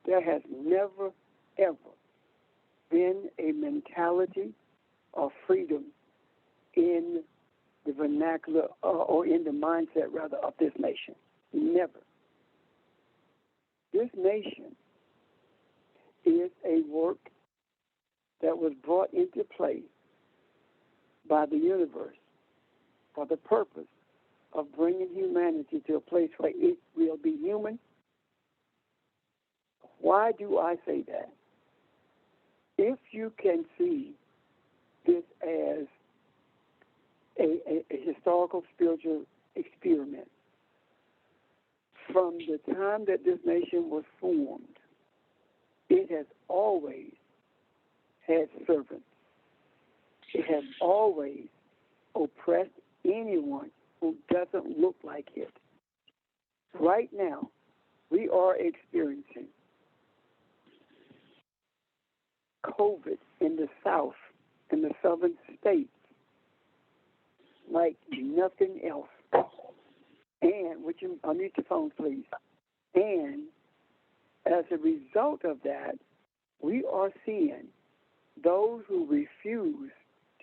There has never, ever been a mentality of freedom in the vernacular or in the mindset, rather, of this nation. Never. This nation is a work that was brought into play by the universe for the purpose of bringing humanity to a place where it will be human. Why do I say that? If you can see this as a historical spiritual experiment, from the time that this nation was formed, it has always had servants. It has always oppressed anyone who doesn't look like it. Right now, we are experiencing COVID in the South, in the southern states, like nothing else. And, would you unmute your phone, please? And as a result of that, we are seeing those who refuse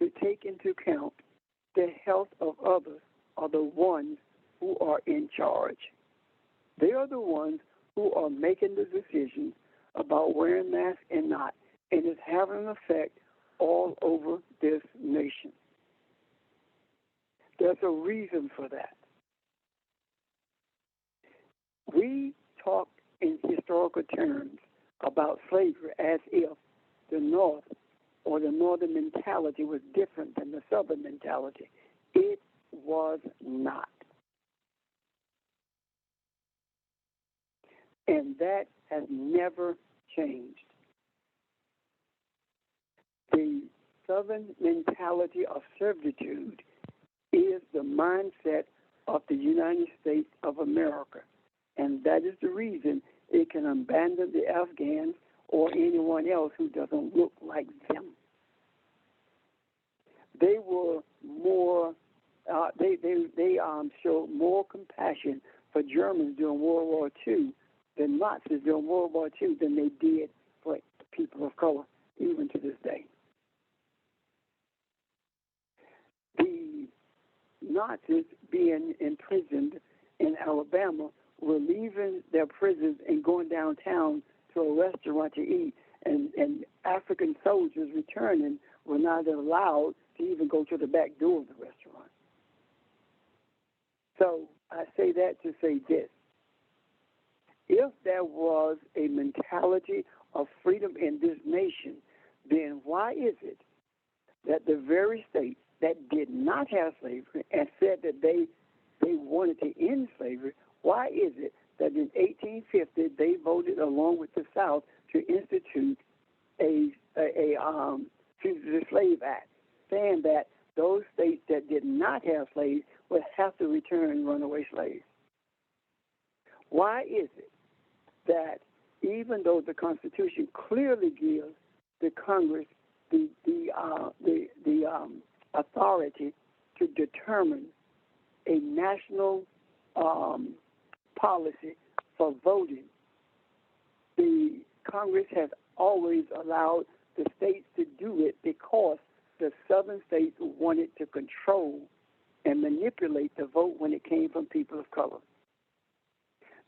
to take into account the health of others are the ones who are in charge. They are the ones who are making the decisions about wearing masks and not, and it's having an effect all over this nation. There's a reason for that. We talk in historical terms about slavery as if the North or the Northern mentality was different than the Southern mentality. It was not. And that has never changed. The Southern mentality of servitude is the mindset of the United States of America. And that is the reason it can abandon the Afghans or anyone else who doesn't look like them. They were more, they showed more compassion for Germans during World War II than Nazis during World War II than they did for people of color, even to this day. The Nazis being imprisoned in Alabama were leaving their prisons and going downtown to a restaurant to eat, and African soldiers returning were not allowed to even go to the back door of the restaurant. So I say that to say this. If there was a mentality of freedom in this nation, then why is it that the very states that did not have slavery and said that they wanted to end slavery, why is it that in 1850 they voted along with the South to institute a Fugitive Slave Act, saying that those states that did not have slaves would have to return runaway slaves? Why is it that even though the Constitution clearly gives the Congress the authority to determine a national policy for voting, the Congress has always allowed the states to do it because the southern states wanted to control and manipulate the vote when it came from people of color?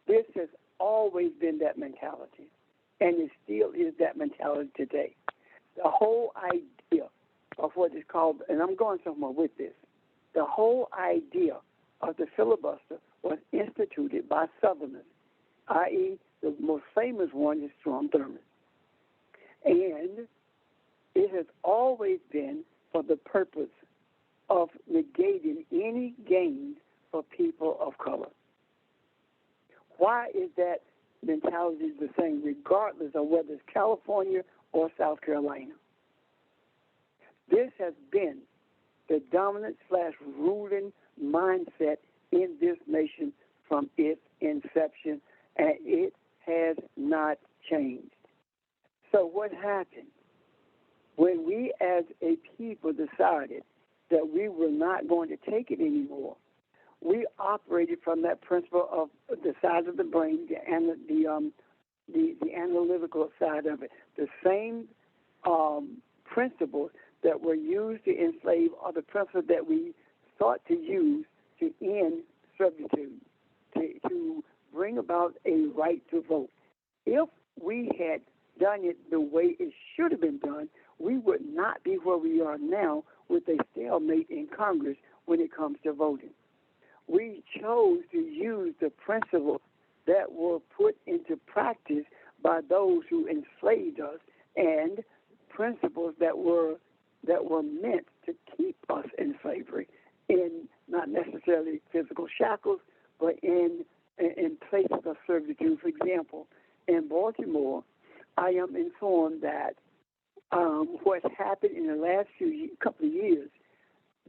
This has always been that mentality, and it still is that mentality today. The whole idea of what is called, and I'm going somewhere with this, the whole idea of the filibuster was instituted by Southerners, i.e., the most famous one is Strom Thurmond. And it has always been for the purpose of negating any gains for people of color. Why is that mentality the same, regardless of whether it's California or South Carolina? This has been the dominant / ruling mindset in this nation from its inception, and it has not changed. So what happened? When we as a people decided that we were not going to take it anymore, we operated from that principle of the size of the brain and the analytical side of it. The same principles that were used to enslave are the principles that we sought to use to end servitude, to bring about a right to vote. If we had done it the way it should have been done, we would not be where we are now with a stalemate in Congress when it comes to voting. We chose to use the principles that were put into practice by those who enslaved us, and principles that were meant to keep us in slavery, in not necessarily physical shackles, but in places of servitude. For example, in Baltimore, I am informed that what happened in the last couple of years,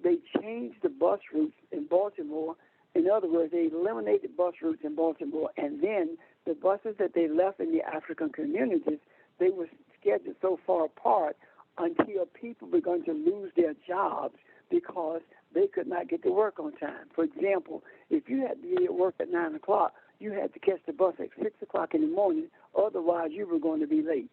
they changed the bus routes in Baltimore. In other words, they eliminated bus routes in Baltimore, and then the buses that they left in the African communities, they were scheduled so far apart until people began to lose their jobs because they could not get to work on time. For example, if you had to be at work at 9 o'clock, you had to catch the bus at 6 o'clock in the morning, otherwise you were going to be late.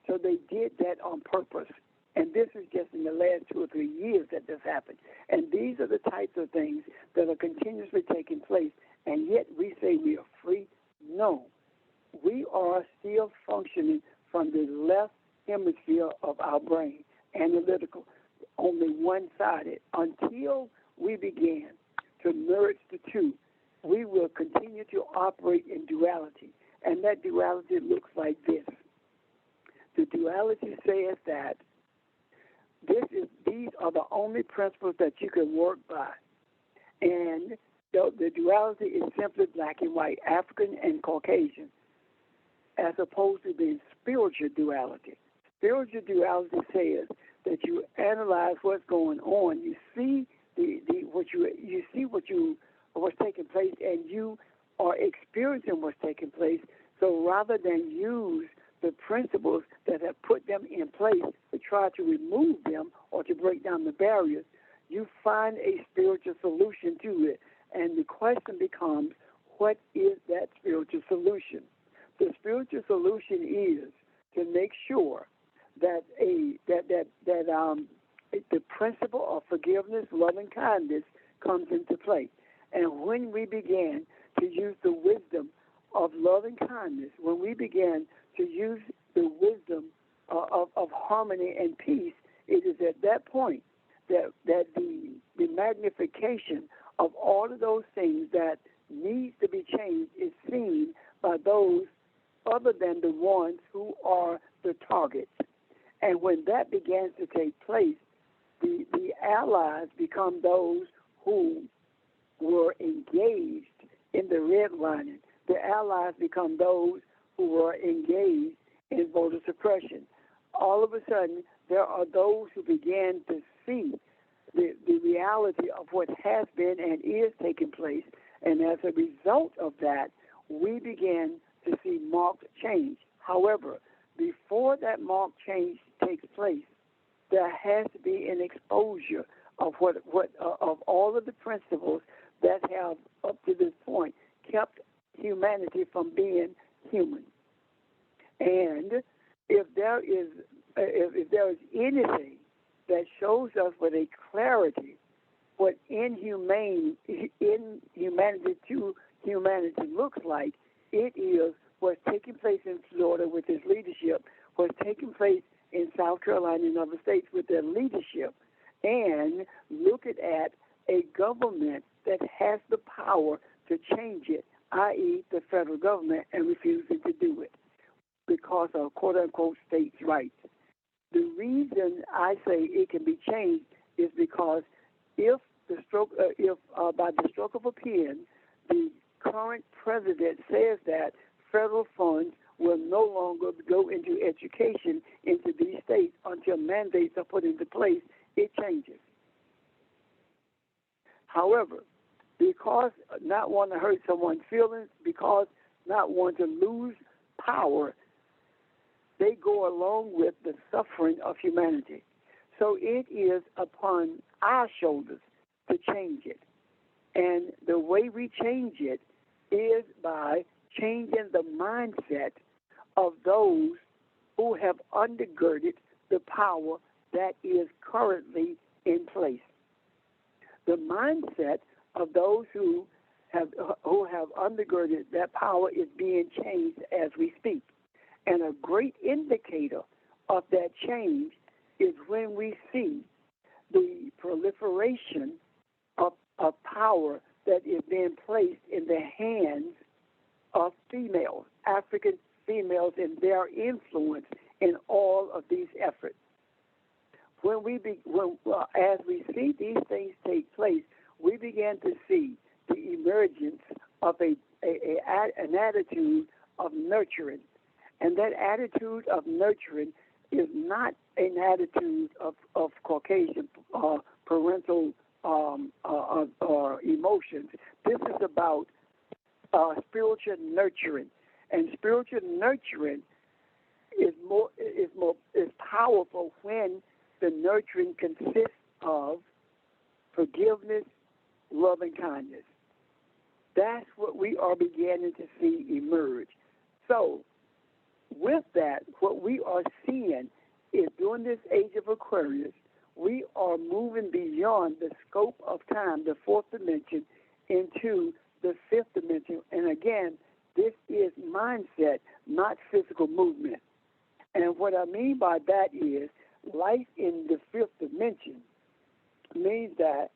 So they did that on purpose. And this is just in the last 2 or 3 years that this happened. And these are the types of things that are continuously taking place, and yet we say we are free. No, we are still functioning from the left hemisphere of our brain, analytical, only one-sided. Until we begin to merge the two, we will continue to operate in duality. And that duality looks like this. The duality says that these are the only principles that you can work by. And the duality is simply black and white, African and Caucasian, as opposed to the spiritual duality. Spiritual duality says that you analyze what's going on, you see what's taking place, and you are experiencing what's taking place. So rather than use the principles that have put them in place to try to remove them or to break down the barriers, you find a spiritual solution to it. And the question becomes, what is that spiritual solution? The spiritual solution is to make sure that the principle of forgiveness, love, and kindness comes into play. And when we begin to use the wisdom of love and kindness, when we begin to use the wisdom of harmony and peace, it is at that point that the magnification of all of those things that needs to be changed is seen by those other than the ones who are the targets. And when that begins to take place, the allies become those who were engaged in the redlining. The allies become those who were engaged in voter suppression. All of a sudden, there are those who began to see the reality of what has been and is taking place. And as a result of that, we began to see marked change. However, before that marked change takes place, there has to be an exposure of of all of the principles that have, up to this point, kept humanity from being human. And if there is anything that shows us with a clarity what inhumanity to humanity looks like, it is what's taking place in Florida with its leadership, what's taking place in South Carolina and other states with their leadership, and looking at a government that has the power to change it, i.e. the federal government, and refusing to do it because of quote-unquote states' rights. The reason I say it can be changed is because if by the stroke of a pen, the current president says that federal funds will no longer go into education into these states until mandates are put into place, it changes. However, because not want to hurt someone's feelings, because not want to lose power, they go along with the suffering of humanity. So it is upon our shoulders to change it. And the way we change it is by changing the mindset of those who have undergirded the power that is currently in place. The mindset of those who have undergirded that power is being changed as we speak. And a great indicator of that change is when we see the proliferation of power that is being placed in the hands of females, African females, and their influence in all of these efforts. As we see these things take place, we begin to see the emergence of an attitude of nurturing. And that attitude of nurturing is not an attitude of Caucasian parental emotions. This is about spiritual nurturing, and spiritual nurturing is powerful when the nurturing consists of forgiveness, love, and kindness. That's what we are beginning to see emerge. So, with that, what we are seeing is during this age of Aquarius, we are moving beyond the scope of time, the fourth dimension, into the fifth dimension. And again, this is mindset, not physical movement. And what I mean by that is life in the fifth dimension means that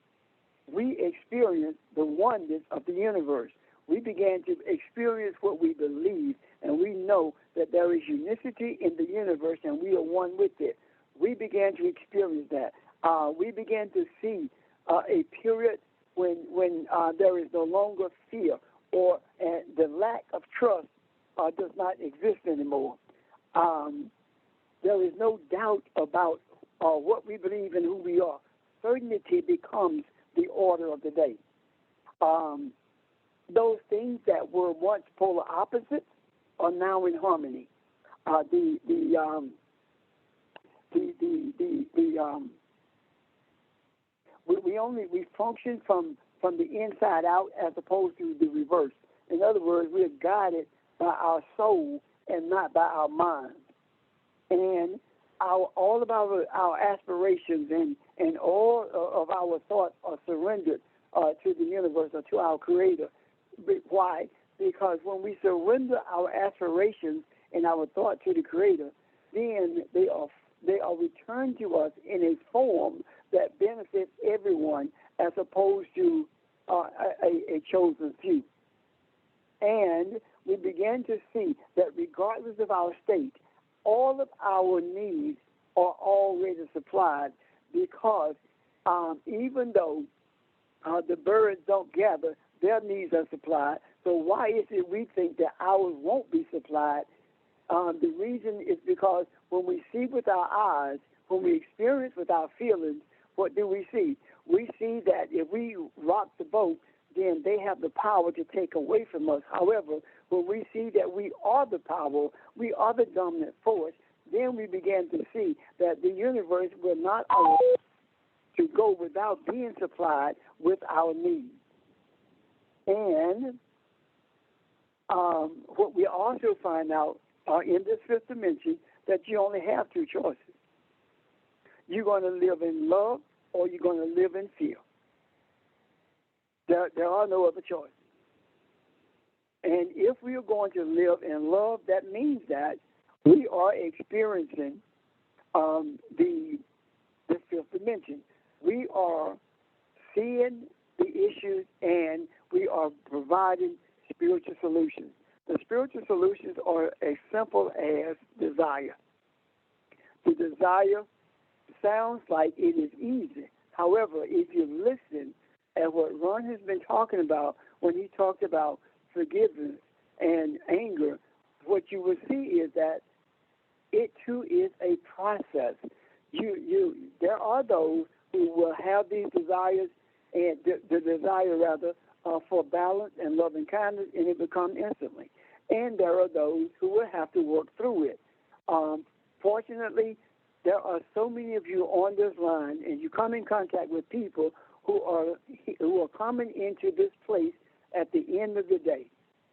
we experience the oneness of the universe. We began to experience what we believe, and we know that there is unicity in the universe, and we are one with it. We began to experience that. We began to see a period when there is no longer fear, or the lack of trust does not exist anymore. There is no doubt about what we believe and who we are. Certainty becomes the order of the day. Those things that were once polar opposites are now in harmony. We function from the inside out as opposed to the reverse. In other words, we are guided by our soul and not by our mind. And all of our aspirations and all of our thoughts are surrendered to the universe or to our Creator. Why? Because when we surrender our aspirations and our thought to the Creator, then they are returned to us in a form that benefits everyone as opposed to a chosen few. And we began to see that regardless of our state, all of our needs are already supplied because even though the birds don't gather, their needs are supplied. So why is it we think that ours won't be supplied? The reason is because when we see with our eyes, when we experience with our feelings, what do we see? We see that if we rock the boat, then they have the power to take away from us. However, when we see that we are the power, we are the dominant force, then we begin to see that the universe will not allow us to go without being supplied with our needs. And what we also find out in this fifth dimension, that you only have two choices. You're going to live in love or you're going to live in fear. There are no other choices. And if we are going to live in love, that means that we are experiencing the fifth dimension. We are seeing the issues and we are providing spiritual solutions. The spiritual solutions are as simple as desire. The desire sounds like it is easy. However, if you listen at what Ron has been talking about when he talked about forgiveness and anger, what you will see is that it too is a process. There are those who will have these desires and the desire rather for balance and love and kindness, and it becomes instantly. And there are those who will have to work through it. Fortunately, there are so many of you on this line, and you come in contact with people who are coming into this place at the end of the day.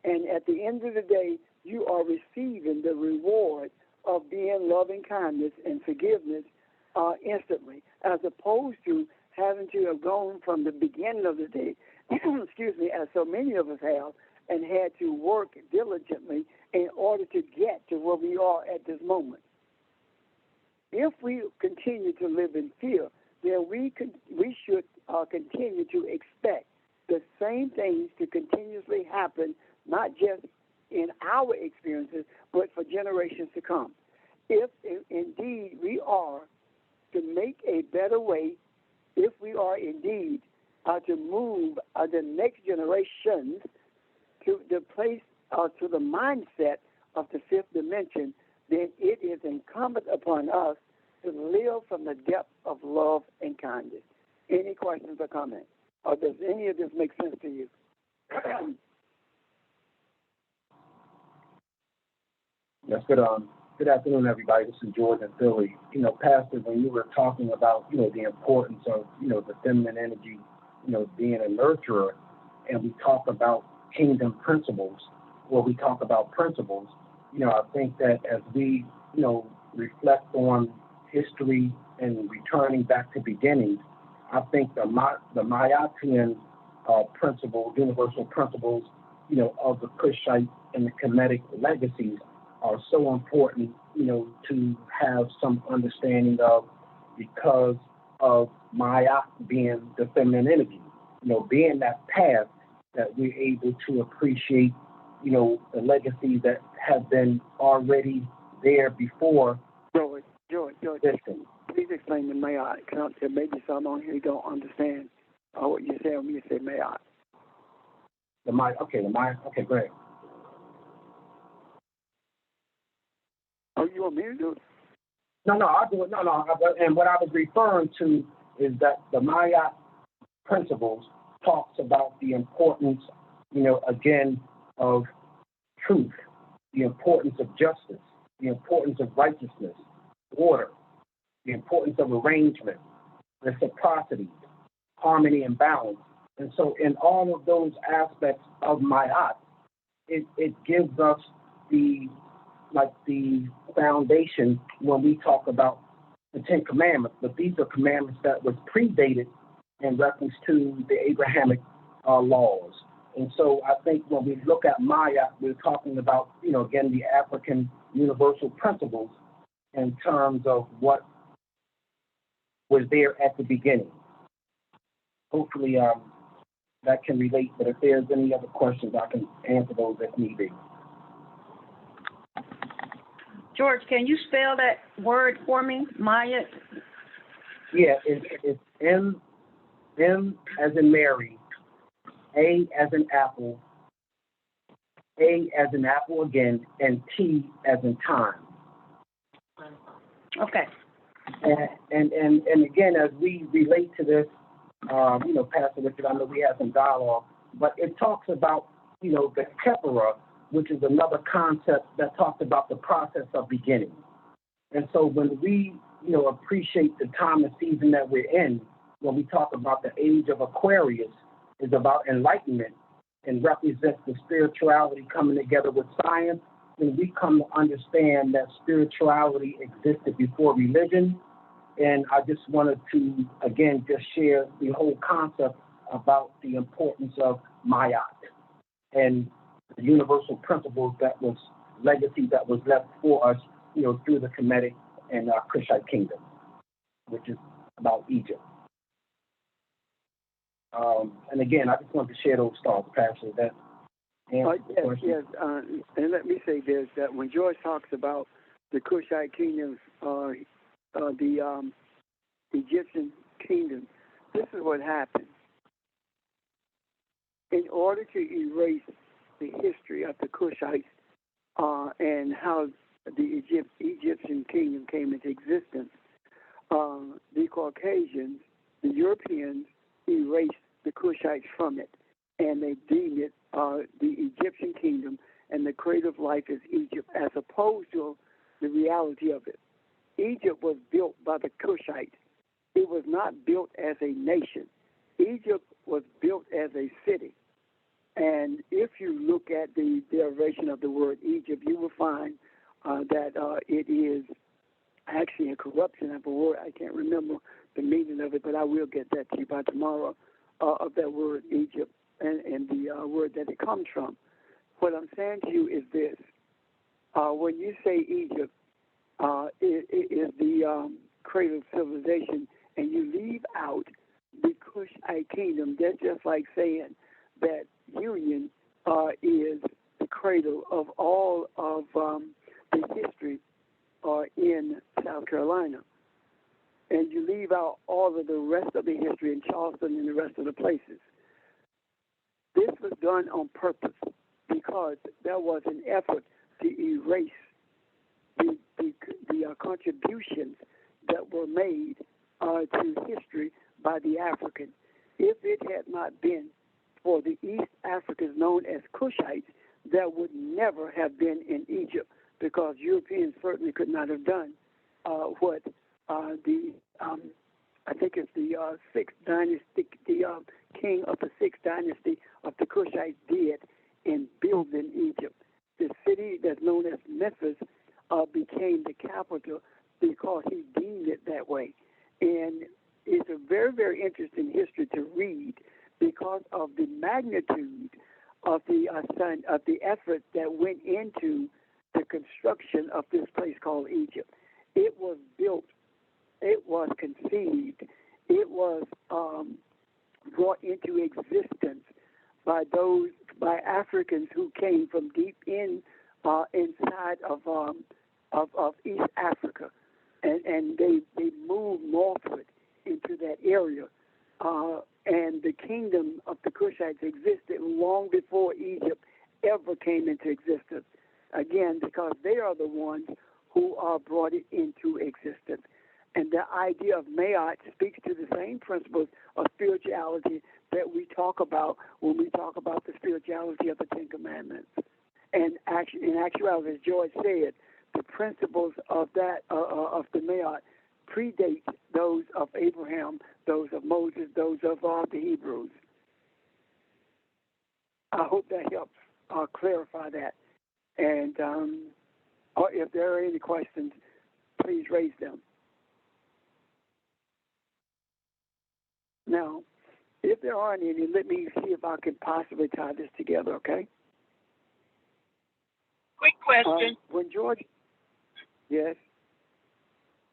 And at the end of the day, you are receiving the reward of being loving kindness and forgiveness instantly, as opposed to having to have gone from the beginning of the day, excuse me, as so many of us have, and had to work diligently in order to get to where we are at this moment. If we continue to live in fear, then we should continue to expect the same things to continuously happen, not just in our experiences, but for generations to come. If indeed we are to make a better way, if we are indeed to move the next generations to the place, to the mindset of the fifth dimension, then it is incumbent upon us to live from the depth of love and kindness. Any questions or comments? Or does any of this make sense to you? Yes, good afternoon, everybody. This is George in Philly. Pastor, when you were talking about, the importance of, the feminine energy, being a nurturer, and we talk about kingdom principles, or we talk about principles, I think that as we, reflect on history and returning back to beginnings, I think the Mayatian principles, universal principles, of the Kushite and the Kemetic legacies are so important, to have some understanding of, because of Maya being the feminine energy, being that path that we're able to appreciate, the legacies that have been already there before. George, please explain the Maya. There may be some on here who don't understand what you say when you say Maya. The Maya, okay, go ahead. Oh, you want me to do it? No, I'll do it. No. And what I was referring to is that the Maya principles talks about the importance, again, of truth, the importance of justice, the importance of righteousness, order, the importance of arrangement, reciprocity, harmony, and balance. And so in all of those aspects of Ma'at, it gives us the foundation when we talk about the Ten Commandments. But these are commandments that was predated in reference to the Abrahamic laws. And so I think when we look at Maya, we're talking about, again, the African universal principles in terms of what was there at the beginning. Hopefully that can relate, but if there's any other questions, I can answer those if need be. George, can you spell that word for me, Maya? Yeah, it's M as in Mary, A as in apple, A as in apple again, and T as in time. Okay. And again, as we relate to this, Pastor Richard, I know we had some dialogue, but it talks about, the Kepera, which is another concept that talks about the process of beginning. And so when we, appreciate the time and season that we're in, when we talk about the age of Aquarius, is about enlightenment and represents the spirituality coming together with science, then we come to understand that spirituality existed before religion. And I just wanted to, again, just share the whole concept about the importance of Mayat and the universal principles legacy that was left for us, through the Kemetic and Kushite kingdom, which is about Egypt. And again, I just wanted to share those thoughts, Pastor. That yes. And let me say this: that when George talks about the Kushite kingdoms, the Egyptian kingdom, this is what happened. In order to erase the history of the Kushites and how the Egyptian kingdom came into existence, the Caucasians, the Europeans, erased the Kushites from it, and they deemed it the Egyptian kingdom, and the cradle of life is Egypt, as opposed to the reality of it. Egypt was built by the Kushites. It was not built as a nation. Egypt was built as a city. And if you look at the derivation of the word Egypt, you will find that it is actually a corruption of a word. I can't remember the meaning of it, but I will get that to you by tomorrow, of that word Egypt and the word that it comes from. What I'm saying to you is this. When you say Egypt, it is the cradle of civilization, and you leave out the Kushite kingdom, that's just like saying that Union is the cradle of all of the history in South Carolina. And you leave out all of the rest of the history in Charleston and the rest of the places. This was done on purpose because there was an effort to erase the contributions that were made to history by the African. If it had not been for the East Africans known as Kushites, there would never have been in Egypt, because Europeans certainly could not have done what I think it's the sixth dynasty, the king of the sixth dynasty of the Kushites did in building Egypt. The city that's known as Memphis became the capital because he deemed it that way. And it's a very, very interesting history to read because of the magnitude of the effort that went into the construction of this place called Egypt. It was built, it was conceived, it was brought into existence by Africans who came from deep inside of East Africa, and they moved northward into that area. And the kingdom of the Kushites existed long before Egypt ever came into existence. Again, because they are the ones who brought it into existence. And the idea of Mayat speaks to the same principles of spirituality that we talk about when we talk about the spirituality of the Ten Commandments. And in actuality, as George said, the principles of that of the Mayat predate those of Abraham, those of Moses, those of the Hebrews. I hope that helps clarify that. And if there are any questions, please raise them. Now, if there aren't any, let me see if I can possibly tie this together, okay? Quick question. When George, yes?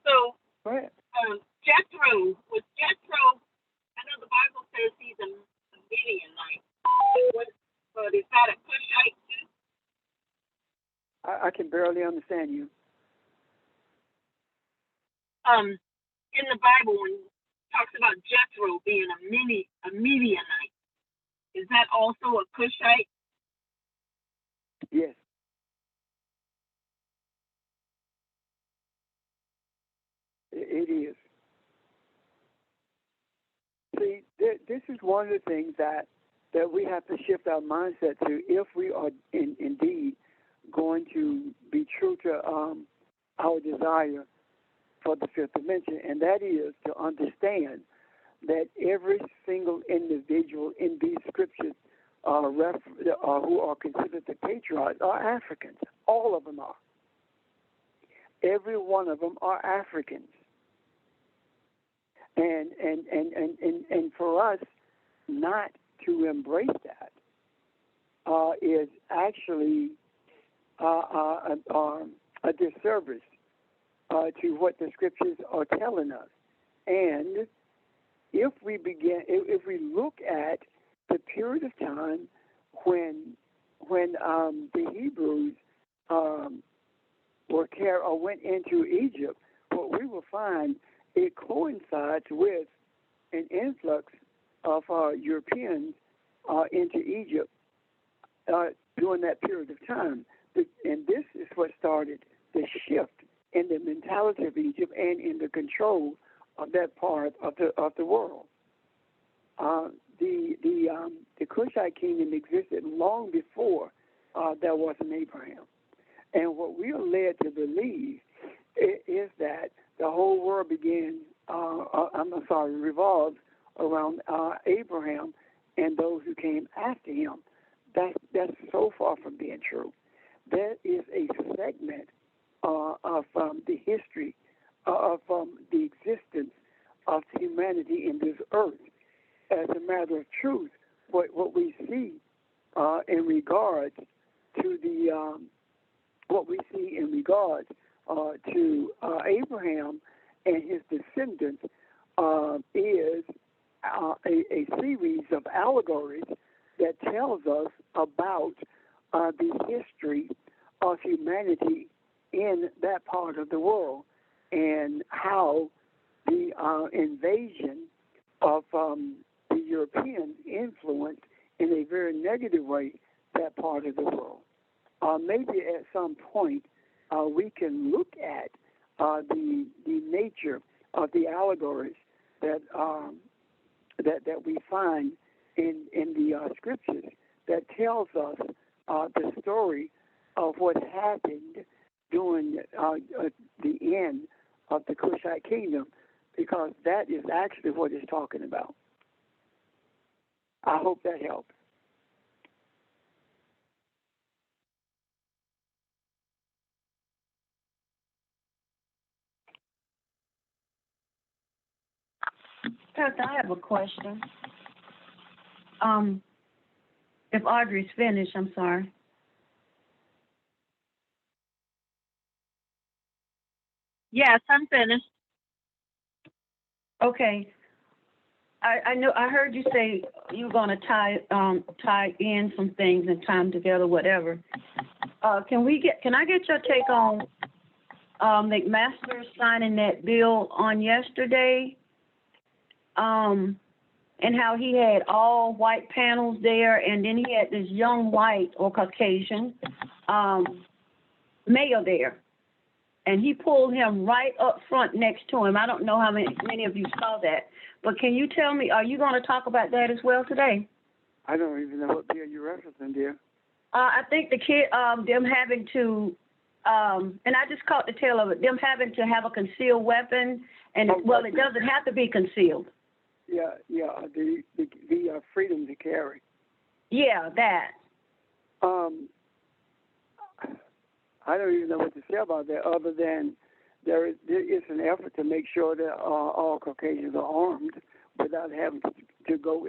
So, go ahead. Jethro, I know the Bible says he's a Midianite. But is that a Cushite too? I can barely understand you. in the Bible when it talks about Jethro being a Midianite. Is that also a Cushite? Yes. It is. See, this is one of the things that we have to shift our mindset to if we are indeed going to be true to our desire for the fifth dimension, and that is to understand that every single individual in these scriptures who are considered the patriarchs are Africans. All of them are. Every one of them are Africans. And for us not to embrace that is actually a disservice to what the scriptures are telling us. And if we look at the period of time when the Hebrews went into Egypt, what we will find, it coincides with an influx of Europeans into Egypt during that period of time. And this is what started the shift in the mentality of Egypt and in the control of that part of the world. The Cushite kingdom existed long before there was an Abraham. And what we are led to believe is that the whole world revolved around Abraham and those who came after him. That's so far from being true. There is a segment of the history of the existence of humanity in this earth. As a matter of truth, what we see in regards to Abraham and his descendants is a series of allegories that tells us about the history of humanity in that part of the world and how the invasion of the Europeans influenced in a very negative way that part of the world. Maybe at some point we can look at the nature of the allegories that we find in the scriptures that tells us the story of what happened during the end of the Cushite kingdom, because that is actually what it's talking about. I hope that helps. Pastor, I have a question. If Audrey's finished, I'm sorry. Yes, I'm finished. Okay. I know. I heard you say you're going to tie in some things and tie them together, whatever. Can I get your take on McMaster signing that bill on yesterday? And how he had all white panels there, and then he had this young white or Caucasian male there. And he pulled him right up front next to him. I don't know how many of you saw that. But can you tell me, are you going to talk about that as well today? I don't even know what bill you're referencing, dear. I think the kid, them having to, and I just caught the tail of it, them having to have a concealed weapon, and it doesn't have to be concealed. Yeah, the freedom to carry. Yeah, that. I don't even know what to say about that, other than there is an effort to make sure that all Caucasians are armed without having to go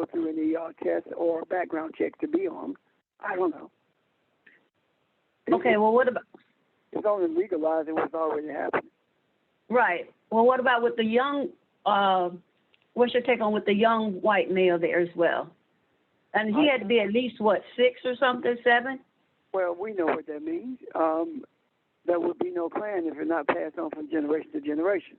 through any test or background check to be armed. I don't know. Okay, well, what about? It's only legalizing what's already happening. Right. Well, what about with the young? What's your take on with the young white male there as well? And he had to be at least, 6 or something, 7? Well, we know what that means. there would be no plan if it's not passed on from generation to generation.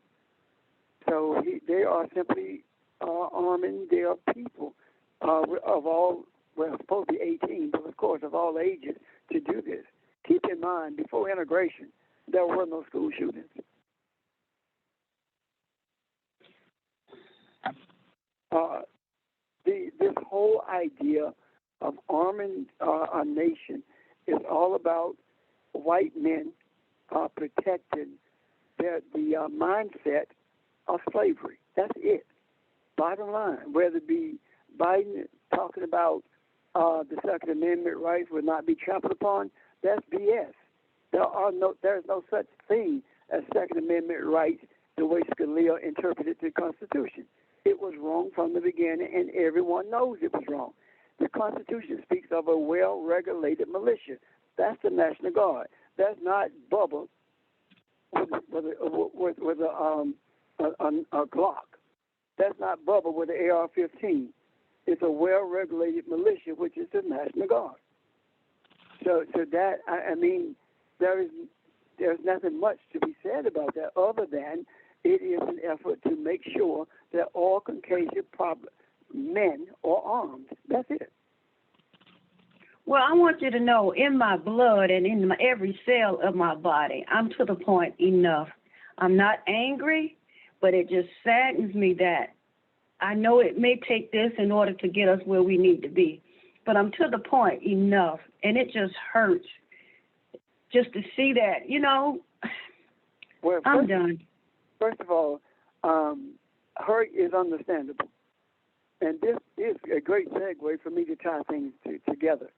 So they are simply arming their people of all, well, it's supposed to be 18, but of course of all ages to do this. Keep in mind, before integration, there were no school shootings. This whole idea of arming a nation is all about white men protecting the mindset of slavery. That's it. Bottom line, whether it be Biden talking about the Second Amendment rights would not be trampled upon, that's BS. There's no such thing as Second Amendment rights the way Scalia interpreted the Constitution. It was wrong from the beginning, and everyone knows it was wrong. The Constitution speaks of a well-regulated militia. That's the National Guard. That's not Bubba with a Glock. That's not Bubba with an AR-15. It's a well-regulated militia, which is the National Guard. So that, I mean, there's nothing much to be said about that other than it is an effort to make sure that all Caucasian men are armed. That's it. Well, I want you to know, in my blood and in every cell of my body, I'm to the point enough. I'm not angry, but it just saddens me that I know it may take this in order to get us where we need to be, but I'm to the point enough, and it just hurts just to see that, Well, I'm done. First of all, hurt is understandable. And this is a great segue for me to tie things together.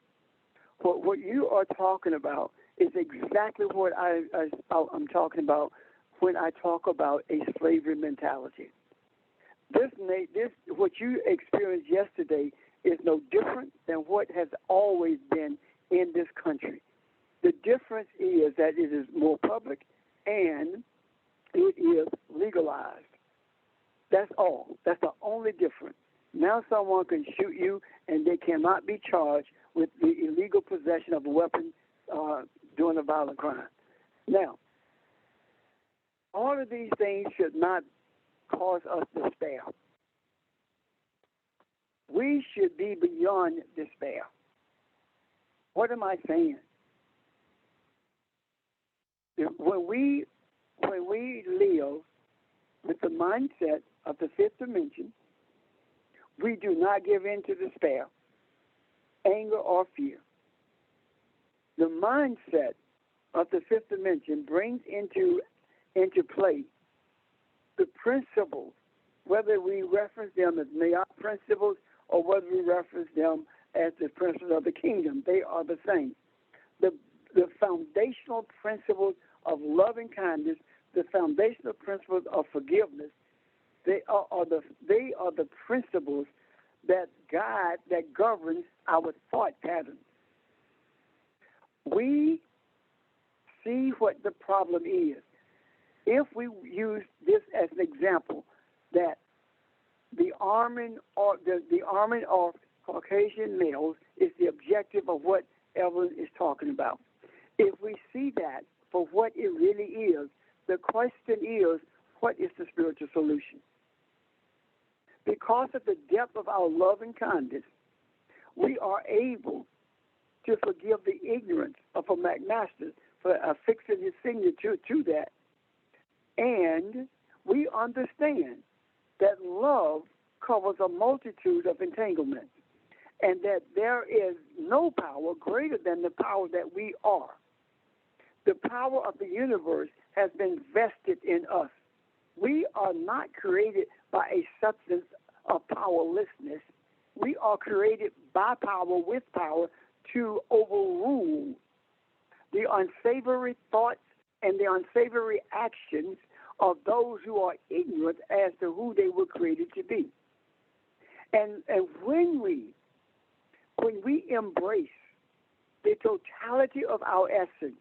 What you are talking about is exactly what I'm talking about when I talk about a slavery mentality. This what you experienced yesterday is no different than what has always been in this country. The difference is that it is more public and it is legalized. That's all. That's the only difference. Now someone can shoot you and they cannot be charged with the illegal possession of a weapon doing a violent crime. Now, all of these things should not cause us despair. We should be beyond despair. What am I saying? When we live with the mindset of the fifth dimension, we do not give in to despair, anger, or fear. The mindset of the fifth dimension brings into play the principles, whether we reference them as Mayat principles or whether we reference them as the principles of the kingdom. They are the same. The foundational principles of loving kindness, the foundational principles of forgiveness, they are the principles that governs our thought patterns. We see what the problem is. If we use this as an example, that the arming of Caucasian males is the objective of what Evelyn is talking about. If we see that for what it really is, the question is, what is the spiritual solution? Because of the depth of our love and kindness, we are able to forgive the ignorance of a McMaster for affixing his signature to that. And we understand that love covers a multitude of entanglements and that there is no power greater than the power that we are. The power of the universe has been vested in us. We are not created by a substance of powerlessness. We are created by power, with power, to overrule the unsavory thoughts and the unsavory actions of those who are ignorant as to who they were created to be. And when we embrace the totality of our essence,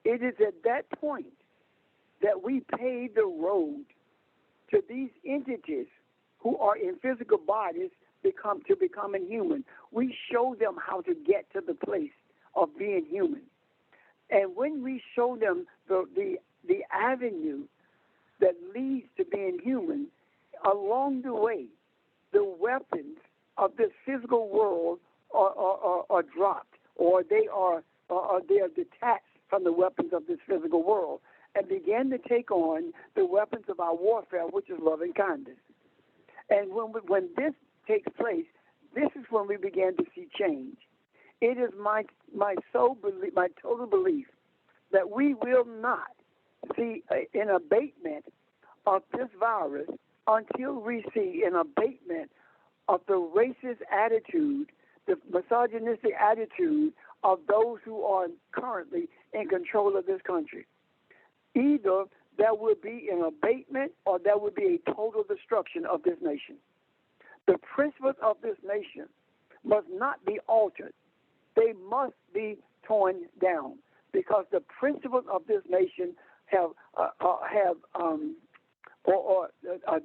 it is at that point that we pave the road to these entities who are in physical bodies becoming human. We show them how to get to the place of being human. And when we show them the avenue that leads to being human, along the way, the weapons of this physical world are dropped, or they are detached from the weapons of this physical world, and begin to take on the weapons of our warfare, which is love and kindness. And when this takes place, this is when we begin to see change. It is my total belief that we will not see an abatement of this virus until we see an abatement of the racist attitude, the misogynistic attitude of those who are currently in control of this country. Either there will be an abatement or there will be a total destruction of this nation. The principles of this nation must not be altered. They must be torn down, because the principles of this nation are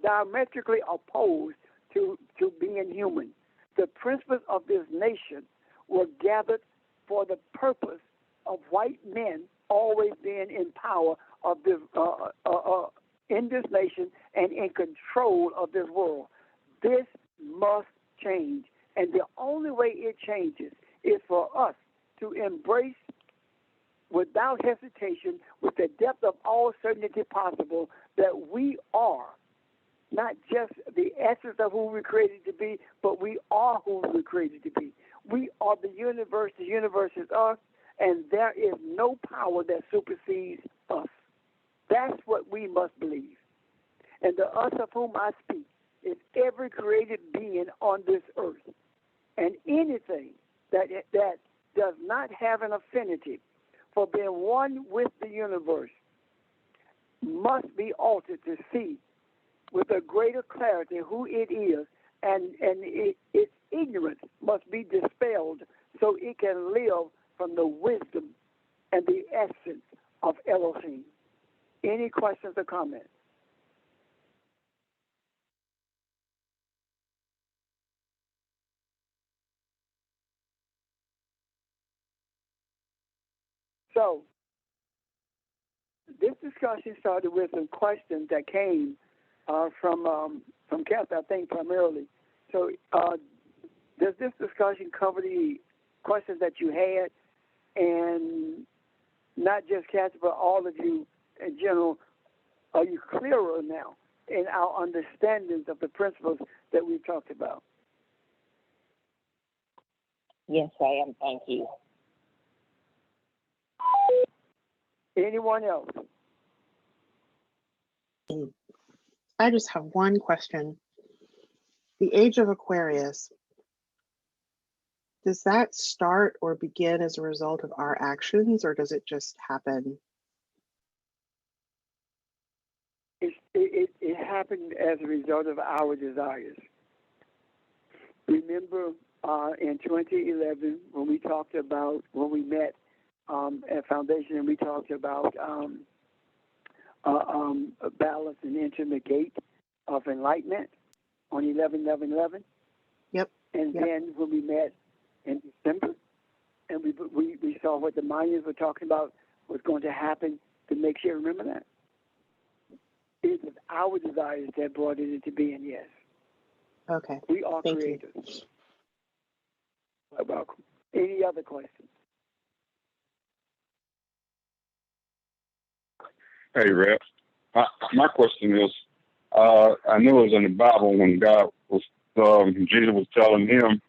diametrically opposed to being human. The principles of this nation were gathered for the purpose of white men always being in power of this in this nation and in control of this world. This must change, and the only way it changes is for us to embrace without hesitation, with the depth of all certainty possible, that we are not just the essence of who we're created to be, but we are who we're created to be. We are the universe is us, and there is no power that supersedes us. That's what we must believe. And the us of whom I speak is every created being on this earth. And anything that does not have an affinity for being one with the universe must be altered to see with a greater clarity who it is, and its ignorance must be dispelled so it can live from the wisdom and the essence of Elohim. Any questions or comments? So, this discussion started with some questions that came from Kathy, I think, primarily. So, does this discussion cover the questions that you had, and not just Kathy, but all of you in general? Are you clearer now in our understandings of the principles that we've talked about? Yes, I am. Thank you. Anyone else? I just have one question. The Age of Aquarius, does that start or begin as a result of our actions, or does it just happen? It happened as a result of our desires. Remember in 2011 when we met at Foundation, and we talked about balance and enter the gate of enlightenment on 11/11/11. Yep. And then when we met in December, and we saw what the Mayans were talking about was going to happen to make sure. Remember that? It was our desires that brought it into being. Yes. Okay. We are Thank creators. you. You're welcome. Any other questions? Hey, Rep. My question is, I know it was in the Bible when Jesus was telling him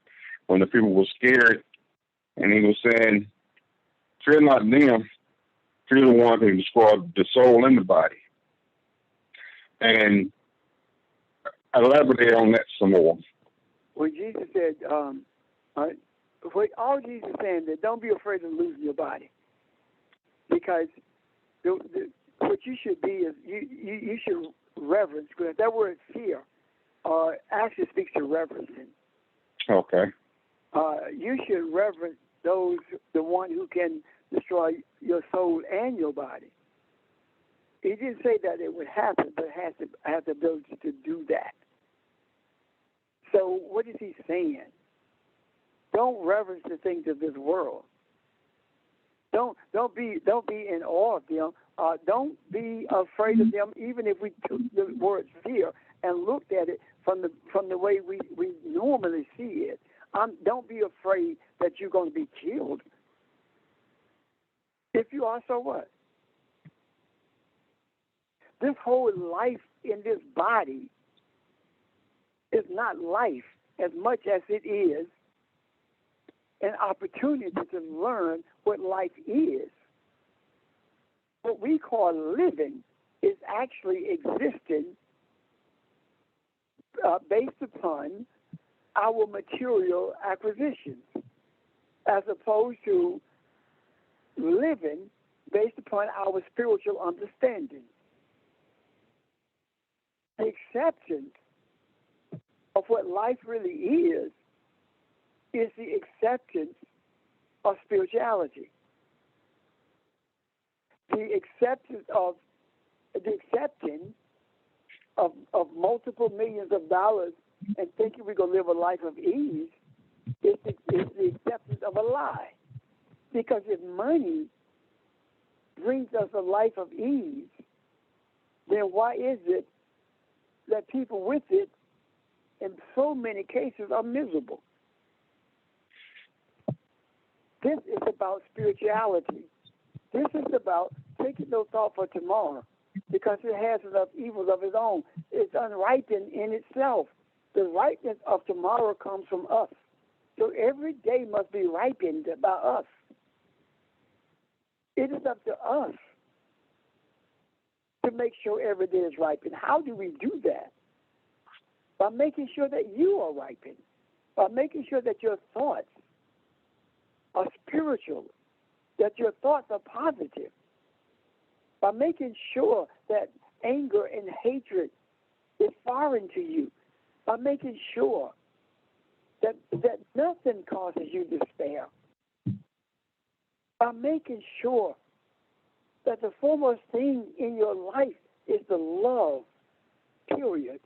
when the people were scared, and he was saying, fear not them, fear the one who destroyed the soul and the body. And elaborate on that some more. When Jesus said, all Jesus is saying that don't be afraid of losing your body, because what you should be is you should reverence. Because that word fear actually speaks to reverencing. Okay. You should reverence the one who can destroy your soul and your body. He didn't say that it would happen, but it has the ability to do that. So what is he saying? Don't reverence the things of this world. Don't be in awe of them. Don't be afraid of them, even if we took the word fear and looked at it from the way we normally see it. Don't be afraid that you're going to be killed. If you are, so what? This whole life in this body is not life as much as it is an opportunity to learn what life is. What we call living is actually existing based upon our material acquisitions, as opposed to living based upon our spiritual understanding. The acceptance of what life really is the acceptance of spirituality. The accepting of multiple millions of dollars and thinking we're going to live a life of ease is the acceptance of a lie. Because if money brings us a life of ease, then why is it that people with it, in so many cases, are miserable? This is about spirituality. This is about taking no thought for tomorrow, because it has enough evils of its own. It's unripened in itself. The ripeness of tomorrow comes from us. So every day must be ripened by us. It is up to us to make sure every day is ripened. How do we do that? By making sure that you are ripened, by making sure that your thoughts are spiritual, that your thoughts are positive, by making sure that anger and hatred is foreign to you, by making sure that nothing causes you despair, by making sure that the foremost thing in your life is the love, period.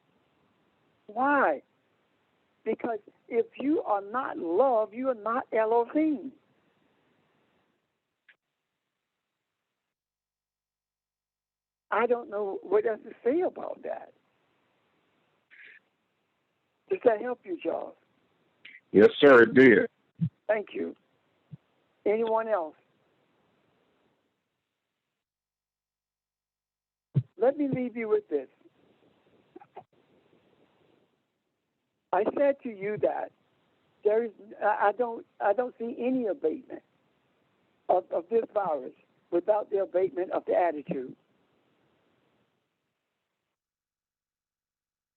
Why? Because if you are not love, you are not Elohim. I don't know what else to say about that. Does that help you, Charles? Yes, sir, it did. Thank you. Anyone else? Let me leave you with this. I said to you that I don't see any abatement of this virus without the abatement of the attitude.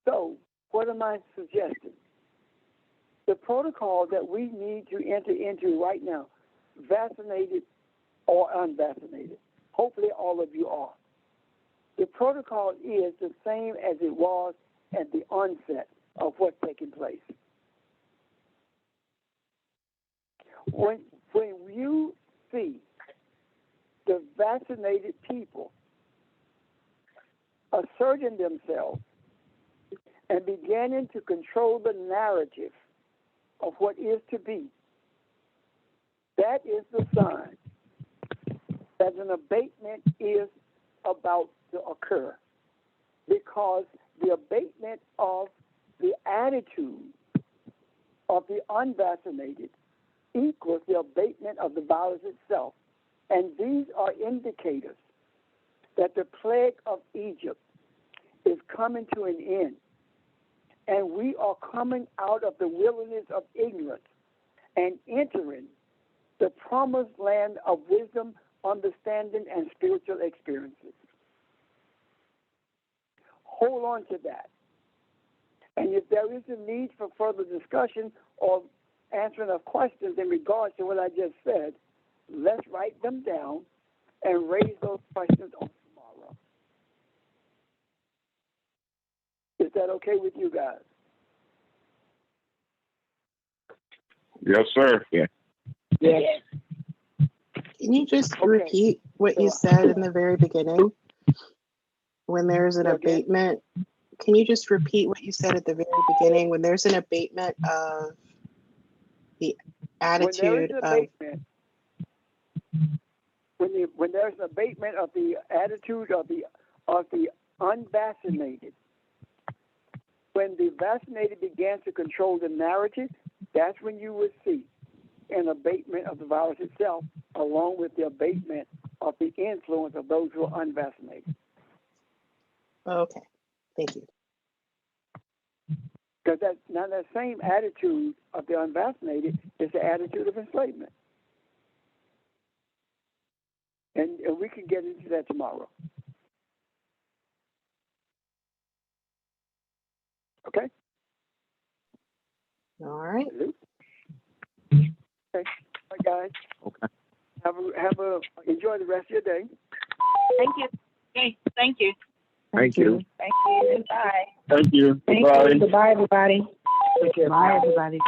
So, what am I suggesting? The protocol that we need to enter into right now, vaccinated or unvaccinated, hopefully all of you are. The protocol is the same as it was at the onset of what's taking place. When you see the vaccinated people asserting themselves and beginning to control the narrative of what is to be, that is the sign that an abatement is about to occur, because the abatement of the attitude of the unvaccinated equals the abatement of the virus itself. And these are indicators that the plague of Egypt is coming to an end. And we are coming out of the wilderness of ignorance and entering the promised land of wisdom, understanding, and spiritual experiences. Hold on to that. And if there is a need for further discussion or answering of questions in regards to what I just said, let's write them down and raise those questions on tomorrow. Is that okay with you guys? Yes, sir. Yeah. Yes. Can you just repeat what you said in the very beginning? When there's an abatement, can you just repeat what you said at the very beginning? When there's an abatement of the attitude of... when there's an abatement of the attitude of the unvaccinated, when the vaccinated began to control the narrative, that's when you would see an abatement of the virus itself, along with the abatement of the influence of those who are unvaccinated. Okay, thank you. Because that same attitude of the unvaccinated is the attitude of enslavement. And we can get into that tomorrow. Okay? All right. Okay. All right, guys. Okay. Enjoy the rest of your day. Thank you. Okay, thank you. Thank you. Thank you. Bye. Thank you. Thank Bye. you. Goodbye, everybody. Bye, everybody.